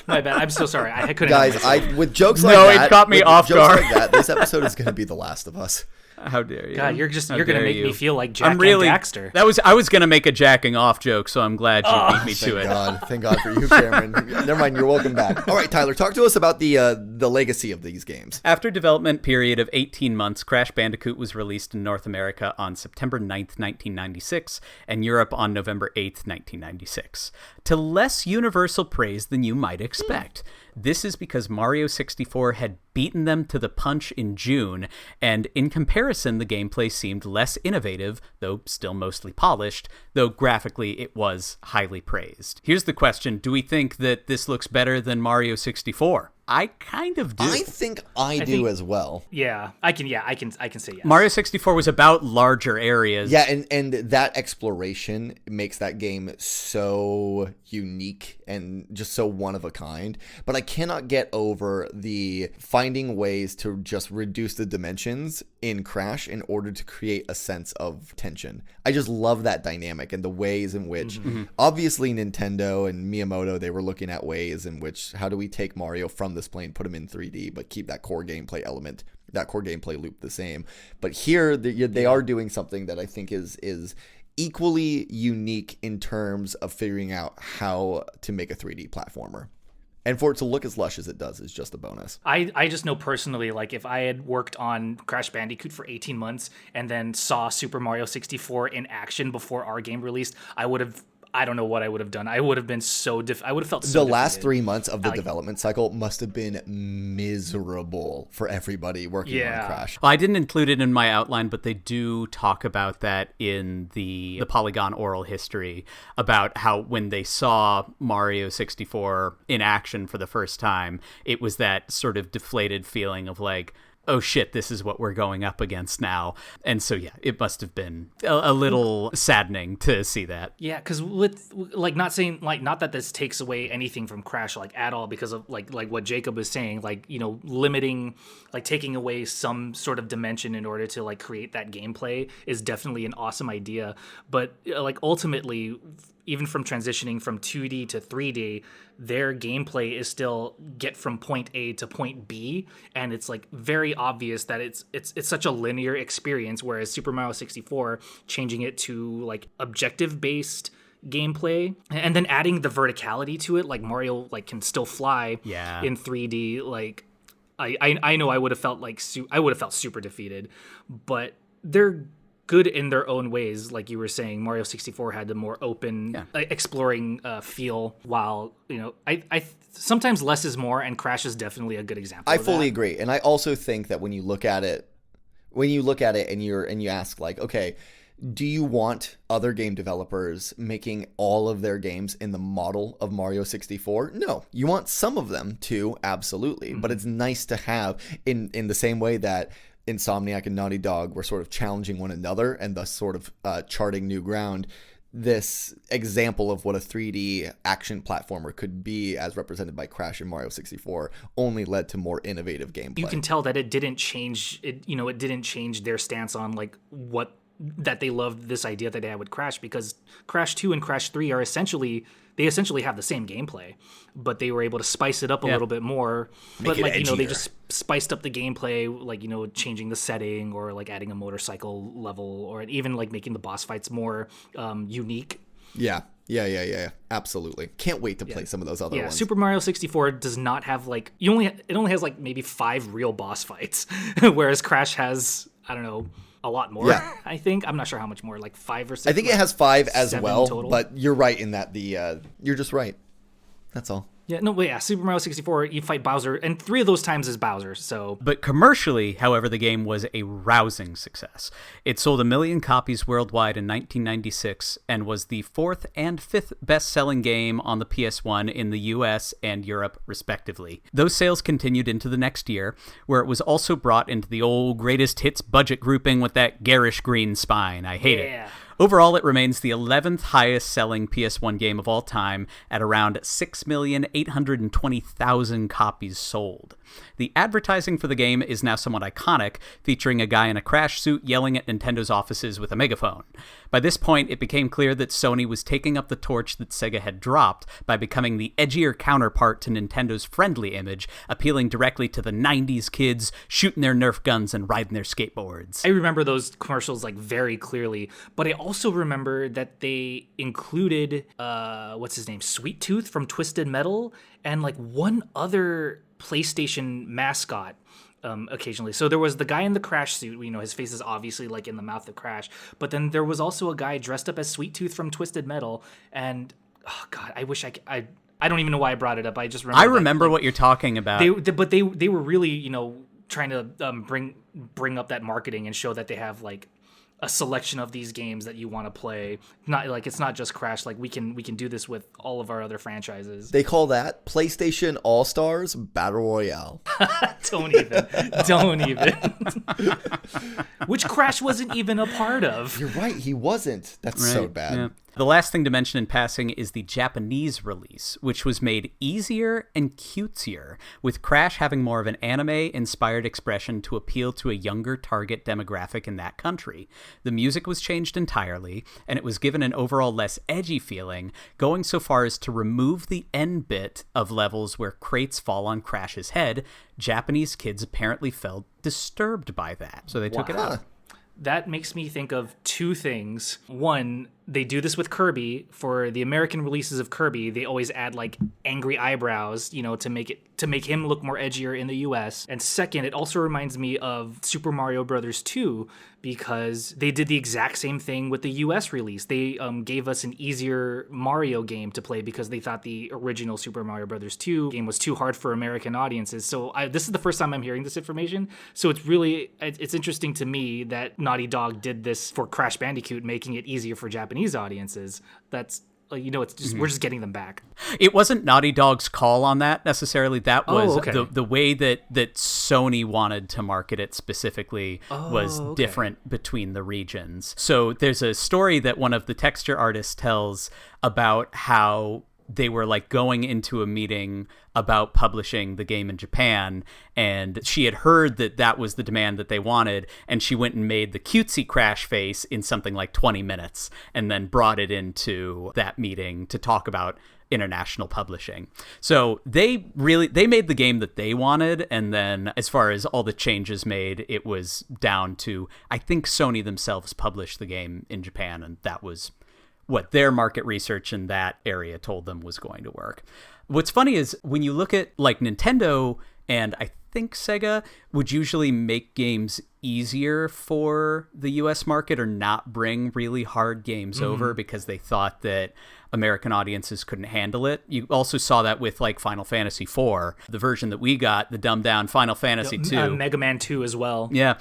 My bad. I'm so sorry. I couldn't. Guys, with jokes like that, it caught me off guard. Like that, this episode is going to be The Last of Us. How dare you? God, you're going to make me feel like Jack and Daxter. I was going to make a jacking off joke, so I'm glad you beat me to it. Thank God for you, Cameron. Never mind, you're welcome back. All right, Tyler, talk to us about the legacy of these games. After a development period of 18 months, Crash Bandicoot was released in North America on September 9th, 1996, and Europe on November 8th, 1996. To less universal praise than you might expect. This is because Mario 64 had beaten them to the punch in June, and in comparison, the gameplay seemed less innovative, though still mostly polished, though graphically it was highly praised. Here's the question: do we think that this looks better than Mario 64? I kind of do. I think I do as well. Yeah, I can say yes. Mario 64 was about larger areas. Yeah, and that exploration makes that game so unique and just so one of a kind. But I cannot get over the finding ways to just reduce the dimensions in Crash in order to create a sense of tension. I just love that dynamic and the ways in which, obviously Nintendo and Miyamoto, they were looking at ways in which, how do we take Mario from this plane, put him in 3D, but keep that core gameplay element, that core gameplay loop the same. But here they are doing something that I think is equally unique in terms of figuring out how to make a 3D platformer. And for it to look as lush as it does is just a bonus. I just know personally, like, if I had worked on Crash Bandicoot for 18 months and then saw Super Mario 64 in action before our game released, I don't know what I would have done. I would have been I would have felt so The last defeated. 3 months of the development cycle must have been miserable for everybody working on Crash. Well, I didn't include it in my outline, but they do talk about that in the Polygon oral history, about how when they saw Mario 64 in action for the first time, it was that sort of deflated feeling of like, oh shit, this is what we're going up against now. And so, yeah, it must have been a little saddening to see that. Yeah, because with, like, not that this takes away anything from Crash, like, at all, because of, like what Jacob was saying, like, you know, limiting, like, taking away some sort of dimension in order to, like, create that gameplay is definitely an awesome idea. But, like, ultimately, even from transitioning from 2D to 3D, their gameplay is still get from point A to point B, and it's like very obvious that it's such a linear experience, whereas Super Mario 64 changing it to like objective based gameplay and then adding the verticality to it, like Mario like can still fly in 3D. Like I know I would have felt like I would have felt super defeated, but they're good in their own ways. Like you were saying, Mario 64 had the more open, exploring feel, while, you know, I sometimes less is more, and Crash is definitely a good example I of fully that. agree. And I also think that when you look at it and you ask like, okay, do you want other game developers making all of their games in the model of Mario 64? No. You want some of them too, absolutely. Mm-hmm. But it's nice to have in the same way that Insomniac and Naughty Dog were sort of challenging one another and thus sort of charting new ground. This example of what a 3D action platformer could be, as represented by Crash and Mario 64, only led to more innovative gameplay. You can tell that it didn't change their stance on like that they loved this idea that they had with Crash, because Crash 2 and Crash 3 are essentially have the same gameplay, but they were able to spice it up a little bit more. But like, you know, they just spiced up the gameplay, like, you know, changing the setting or like adding a motorcycle level, or even like making the boss fights more unique. Yeah. Absolutely. Can't wait to play some of those other ones. Super Mario 64 does not have like it only has like maybe 5 real boss fights, whereas Crash has, I don't know, a lot more. I think I'm not sure how much more, like 5 or 6. I think it has 5 as well, total. But you're right in that you're just right. That's all. Yeah, no, but yeah, Super Mario 64, you fight Bowser, and 3 of those times is Bowser, so... But commercially, however, the game was a rousing success. It sold 1 million copies worldwide in 1996 and was the 4th and 5th best-selling game on the PS1 in the US and Europe, respectively. Those sales continued into the next year, where it was also brought into the old greatest hits budget grouping with that garish green spine. I hate it. Overall, it remains the 11th highest-selling PS1 game of all time at around 6,820,000 copies sold. The advertising for the game is now somewhat iconic, featuring a guy in a Crash suit yelling at Nintendo's offices with a megaphone. By this point, it became clear that Sony was taking up the torch that Sega had dropped by becoming the edgier counterpart to Nintendo's friendly image, appealing directly to the 90s kids shooting their Nerf guns and riding their skateboards. I remember those commercials like very clearly, but I also remember that they included what's his name, Sweet Tooth from Twisted Metal, and like one other PlayStation mascot occasionally. So there was the guy in the Crash suit, you know, his face is obviously like in the mouth of Crash, but then there was also a guy dressed up as Sweet Tooth from Twisted Metal, and oh god, I wish I don't even know why I brought it up. I just remember what you're talking about. They were really, you know, trying to bring up that marketing and show that they have like a selection of these games that you want to play. Not like it's not just Crash. Like we can do this with all of our other franchises. They call that PlayStation All-Stars Battle Royale. Don't even. Which Crash wasn't even a part of. You're right, he wasn't. That's so bad. Yeah. The last thing to mention in passing is the Japanese release, which was made easier and cutesier, with Crash having more of an anime-inspired expression to appeal to a younger target demographic in that country. The music was changed entirely, and it was given an overall less edgy feeling, going so far as to remove the end bit of levels where crates fall on Crash's head. Japanese kids apparently felt disturbed by that, so they took it out. That makes me think of two things. One, they do this with Kirby. For the American releases of Kirby, they always add like angry eyebrows, to make him look more edgier in the US. And second, it also reminds me of Super Mario Brothers 2 because they did the exact same thing with the US release. They gave us an easier Mario game to play because they thought the original Super Mario Brothers 2 game was too hard for American audiences. So this is the first time I'm hearing this information. So it's interesting to me that Naughty Dog did this for Crash Bandicoot, making it easier for Japanese audiences. That's it's just we're just getting them back. It wasn't Naughty Dog's call on that necessarily. That was okay. the way that Sony wanted to market it specifically was different between the regions. So there's a story that one of the texture artists tells about how they were like going into a meeting about publishing the game in Japan, and she had heard that was the demand that they wanted, and she went and made the cutesy Crash face in something like 20 minutes and then brought it into that meeting to talk about international publishing. So they made the game that they wanted, and then as far as all the changes made, it was down to, I think Sony themselves published the game in Japan, and that was what their market research in that area told them was going to work. What's funny is when you look at like Nintendo and I think Sega would usually make games easier for the US market or not bring really hard games over because they thought that American audiences couldn't handle it. You also saw that with like Final Fantasy IV, the version that we got, the dumbed down Final Fantasy II. Mega Man 2 as well. Yeah,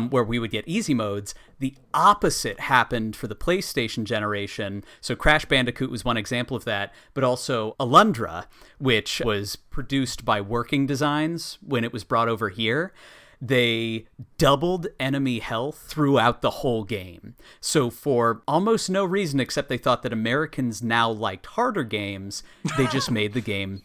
where we would get easy modes. The opposite happened for the PlayStation generation. So Crash Bandicoot was one example of that, but also Alundra, which was produced by Working Designs when it was brought over here. They doubled enemy health throughout the whole game. So for almost no reason except they thought that Americans now liked harder games, they just made the game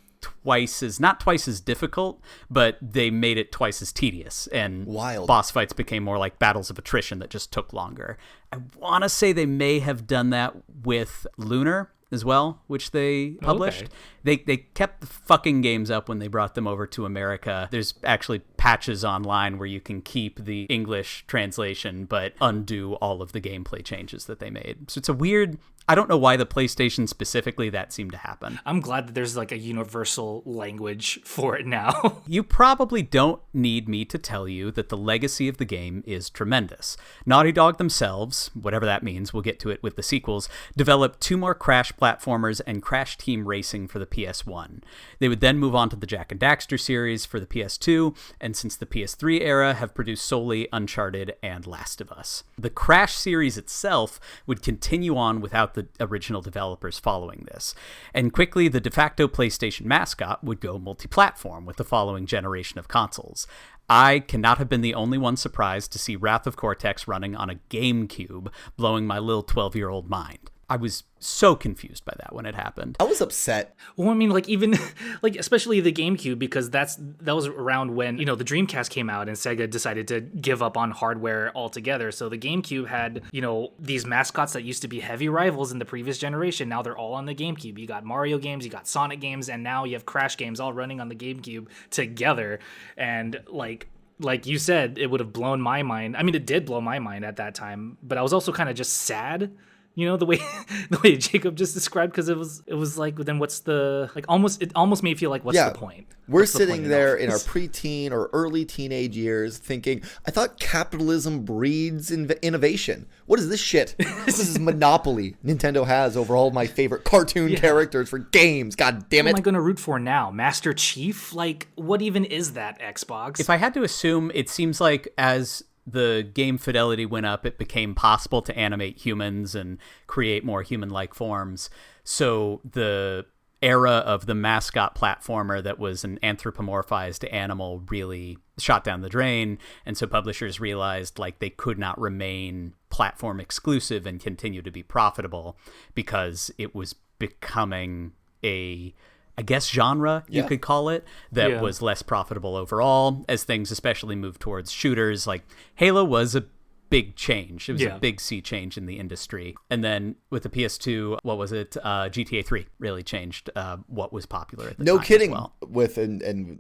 not twice as difficult, but they made it twice as tedious. And boss fights became more like battles of attrition that just took longer. I want to say they may have done that with Lunar as well, which they published. They kept the fucking games up when they brought them over to America. There's actually patches online where you can keep the English translation but undo all of the gameplay changes that they made. So it's a weird, I don't know why the PlayStation specifically that seemed to happen. I'm glad that there's like a universal language for it now. You probably don't need me to tell you that the legacy of the game is tremendous. Naughty Dog themselves, whatever that means, we'll get to it with the sequels, developed 2 more Crash platformers and Crash Team Racing for the PS1. They would then move on to the Jak and Daxter series for the PS2, and since the PS3 era have produced solely Uncharted and Last of Us. The Crash series itself would continue on without the original developers following this, and quickly the de facto PlayStation mascot would go multi-platform with the following generation of consoles. I cannot have been the only one surprised to see Wrath of Cortex running on a GameCube, blowing my little 12-year-old mind. I was so confused by that when it happened. I was upset. Well, I mean, like even like especially the GameCube, because that was around when, the Dreamcast came out and Sega decided to give up on hardware altogether. So the GameCube had, these mascots that used to be heavy rivals in the previous generation. Now they're all on the GameCube. You got Mario games, you got Sonic games, and now you have Crash games all running on the GameCube together. And like you said, it would have blown my mind. I mean, it did blow my mind at that time, but I was also kind of just sad. The way Jacob just described, because it was like, then what's the, like, it almost made me feel like, what's the point? We're sitting there in our preteen or early teenage years thinking, I thought capitalism breeds innovation. What is this shit? This is monopoly Nintendo has over all my favorite cartoon characters for games. God damn it. What am I going to root for now? Master Chief? Like, what even is that, Xbox? If I had to assume, it seems like as the game fidelity went up, it became possible to animate humans and create more human-like forms. So the era of the mascot platformer that was an anthropomorphized animal really shot down the drain. And so publishers realized like they could not remain platform exclusive and continue to be profitable because it was becoming a, I guess, genre, you could call it, that was less profitable overall as things especially moved towards shooters. Like Halo was a big change. It was Yeah. a big sea change in the industry. And then with the PS2, what was it? GTA 3 really changed what was popular at the time. No kidding. As well.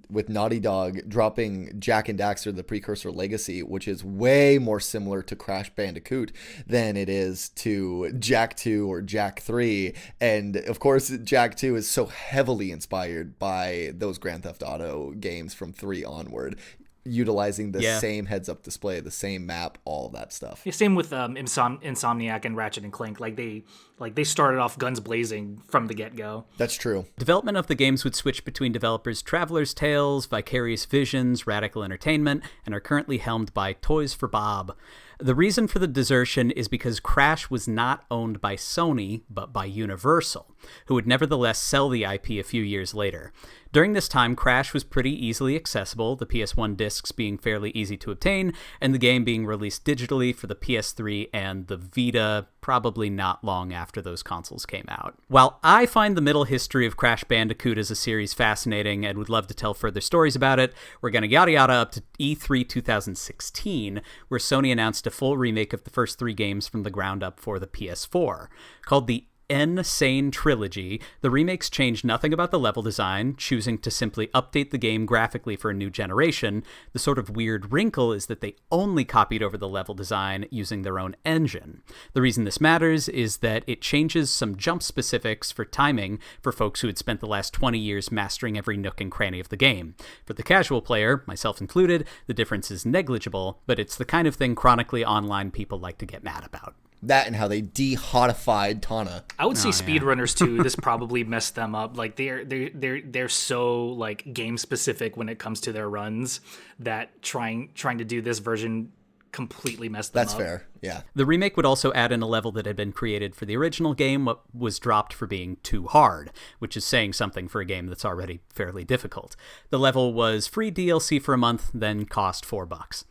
With Naughty Dog dropping Jak and Daxter, the precursor Legacy, which is way more similar to Crash Bandicoot than it is to Jak 2 or Jak 3. And of course, Jak 2 is so heavily inspired by those Grand Theft Auto games from 3 onward, utilizing the same heads-up display, the same map, all of that stuff. Yeah, same with Insomniac and Ratchet and Clank. They started off guns blazing from the get-go. That's true. Development of the games would switch between developers Traveler's Tales, Vicarious Visions, Radical Entertainment, and are currently helmed by Toys for Bob. The reason for the desertion is because Crash was not owned by Sony, but by Universal, who would nevertheless sell the IP a few years later. During this time, Crash was pretty easily accessible, the PS1 discs being fairly easy to obtain, and the game being released digitally for the PS3 and the Vita probably not long after those consoles came out. While I find the middle history of Crash Bandicoot as a series fascinating and would love to tell further stories about it, we're going to yada yada up to E3 2016, where Sony announced a full remake of the first 3 games from the ground up for the PS4. Called the Insane Trilogy, the remakes changed nothing about the level design, choosing to simply update the game graphically for a new generation. The sort of weird wrinkle is that they only copied over the level design using their own engine. The reason this matters is that it changes some jump specifics for timing for folks who had spent the last 20 years mastering every nook and cranny of the game. For the casual player, myself included, the difference is negligible, but it's the kind of thing chronically online people like to get mad about. That and how they de-hodified Tawna. I would say speedrunners too. This probably messed them up. Like they're so like game specific when it comes to their runs that trying to do this version completely messed them up. That's fair. Yeah. The remake would also add in a level that had been created for the original game, what was dropped for being too hard, which is saying something for a game that's already fairly difficult. The level was free DLC for a month, then cost $4.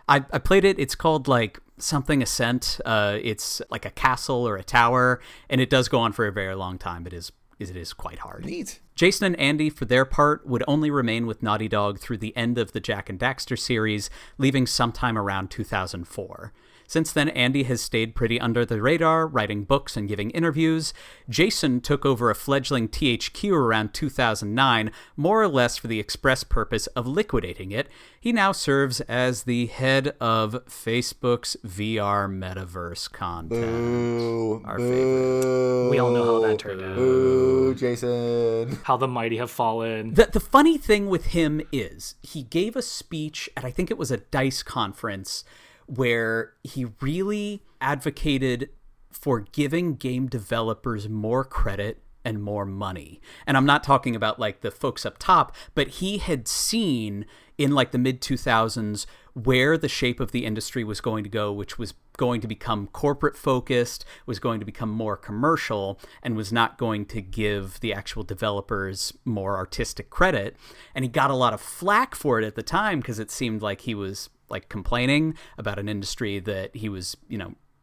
I played it. It's called like something Ascent. It's like a castle or a tower, and it does go on for a very long time. It is quite hard. Neat. Jason and Andy, for their part, would only remain with Naughty Dog through the end of the Jak and Daxter series, leaving sometime around 2004. Since then, Andy has stayed pretty under the radar, writing books and giving interviews. Jason took over a fledgling THQ around 2009, more or less for the express purpose of liquidating it. He now serves as the head of Facebook's VR metaverse content. Boo. Our favorite. We all know how that turned out. Boo, Jason. How the mighty have fallen. The funny thing with him is he gave a speech at, I think it was a DICE conference, where he really advocated for giving game developers more credit and more money. And I'm not talking about like the folks up top, but he had seen in like the mid 2000s where the shape of the industry was going to go, which was going to become corporate focused, was going to become more commercial, and was not going to give the actual developers more artistic credit. And he got a lot of flack for it at the time because it seemed like he was like complaining about an industry that he was,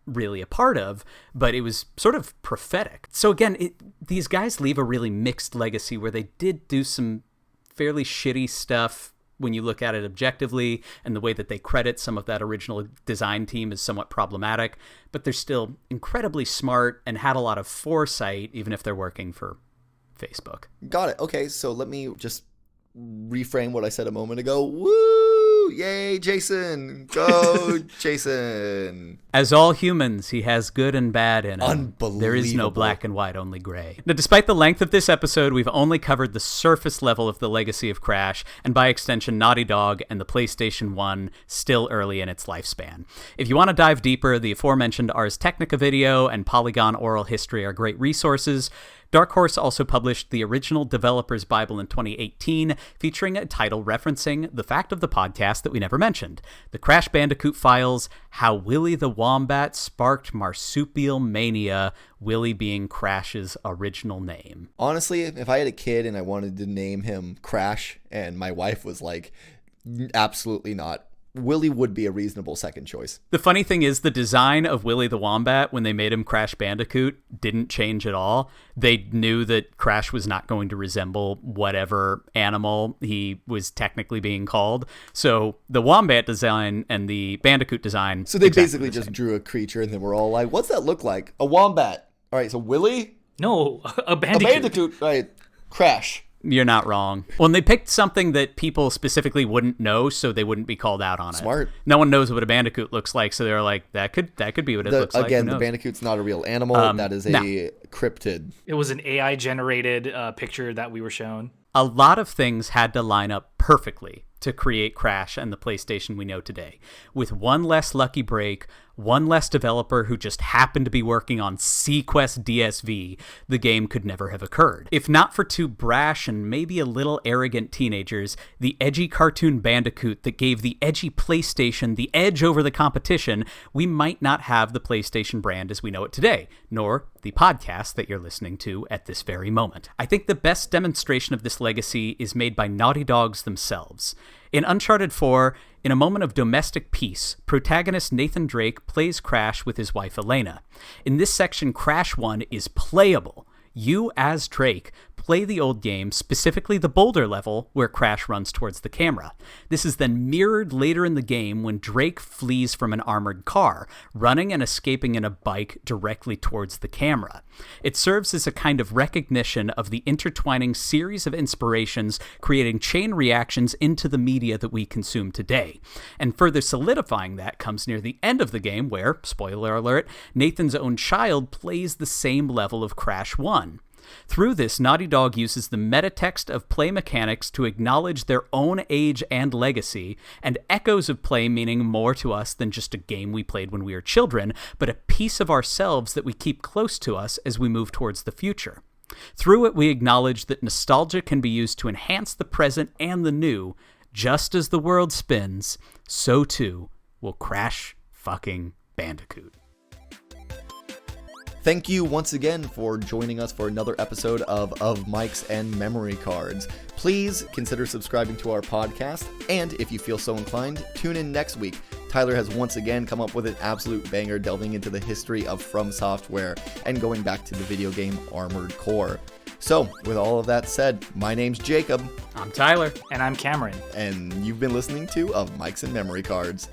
really a part of, but it was sort of prophetic. So again, these guys leave a really mixed legacy where they did do some fairly shitty stuff when you look at it objectively, and the way that they credit some of that original design team is somewhat problematic, but they're still incredibly smart and had a lot of foresight, even if they're working for Facebook. Got it. Okay, so let me just reframe what I said a moment ago. Woo! Yay, Jason! Go, Jason! As all humans, he has good and bad in him. Unbelievable. There is no black and white, only gray. Now, despite the length of this episode, we've only covered the surface level of the legacy of Crash, and by extension, Naughty Dog and the PlayStation 1, still early in its lifespan. If you want to dive deeper, the aforementioned Ars Technica video and Polygon Oral History are great resources. Dark Horse also published the original Developer's Bible in 2018, featuring a title referencing the fact of the podcast that we never mentioned, the Crash Bandicoot Files, How Willy the Wombat Sparked Marsupial Mania, Willy being Crash's original name. Honestly, if I had a kid and I wanted to name him Crash, and my wife was like, absolutely not, Willy would be a reasonable second choice. The funny thing is the design of Willy the Wombat, when they made him Crash Bandicoot, didn't change at all. They knew that Crash was not going to resemble whatever animal he was technically being called. So the Wombat design and the Bandicoot design... So they basically just drew a creature and then we're all like, what's that look like? A wombat. All right, so Willy? No, a Bandicoot. A Bandicoot. All right, Crash. You're not wrong. Well, and they picked something that people specifically wouldn't know, so they wouldn't be called out on it. Smart. No one knows what a Bandicoot looks like, so they're like, that could be what it looks like. Again, the Bandicoot's not a real animal. That is a cryptid. It was an AI-generated picture that we were shown. A lot of things had to line up perfectly to create Crash and the PlayStation we know today. With one less lucky break, one less developer who just happened to be working on Sequest DSV, the game could never have occurred. If not for two brash and maybe a little arrogant teenagers, the edgy cartoon Bandicoot that gave the edgy PlayStation the edge over the competition, we might not have the PlayStation brand as we know it today, nor the podcast that you're listening to at this very moment. I think the best demonstration of this legacy is made by Naughty Dogs themselves. In Uncharted 4, in a moment of domestic peace, protagonist Nathan Drake plays Crash with his wife Elena. In this section, Crash 1 is playable. You, as Drake, play the old game, specifically the boulder level where Crash runs towards the camera. This is then mirrored later in the game when Drake flees from an armored car, running and escaping in a bike directly towards the camera. It serves as a kind of recognition of the intertwining series of inspirations, creating chain reactions into the media that we consume today. And further solidifying that comes near the end of the game where, spoiler alert, Nathan's own child plays the same level of Crash 1. Through this, Naughty Dog uses the metatext of play mechanics to acknowledge their own age and legacy, and echoes of play meaning more to us than just a game we played when we were children, but a piece of ourselves that we keep close to us as we move towards the future. Through it, we acknowledge that nostalgia can be used to enhance the present and the new. Just as the world spins, so too will Crash fucking Bandicoot. Thank you once again for joining us for another episode of Mics and Memory Cards. Please consider subscribing to our podcast, and if you feel so inclined, tune in next week. Tyler has once again come up with an absolute banger delving into the history of From Software and going back to the video game Armored Core. So, with all of that said, my name's Jacob. I'm Tyler. And I'm Kameron. And you've been listening to Mics and Memory Cards.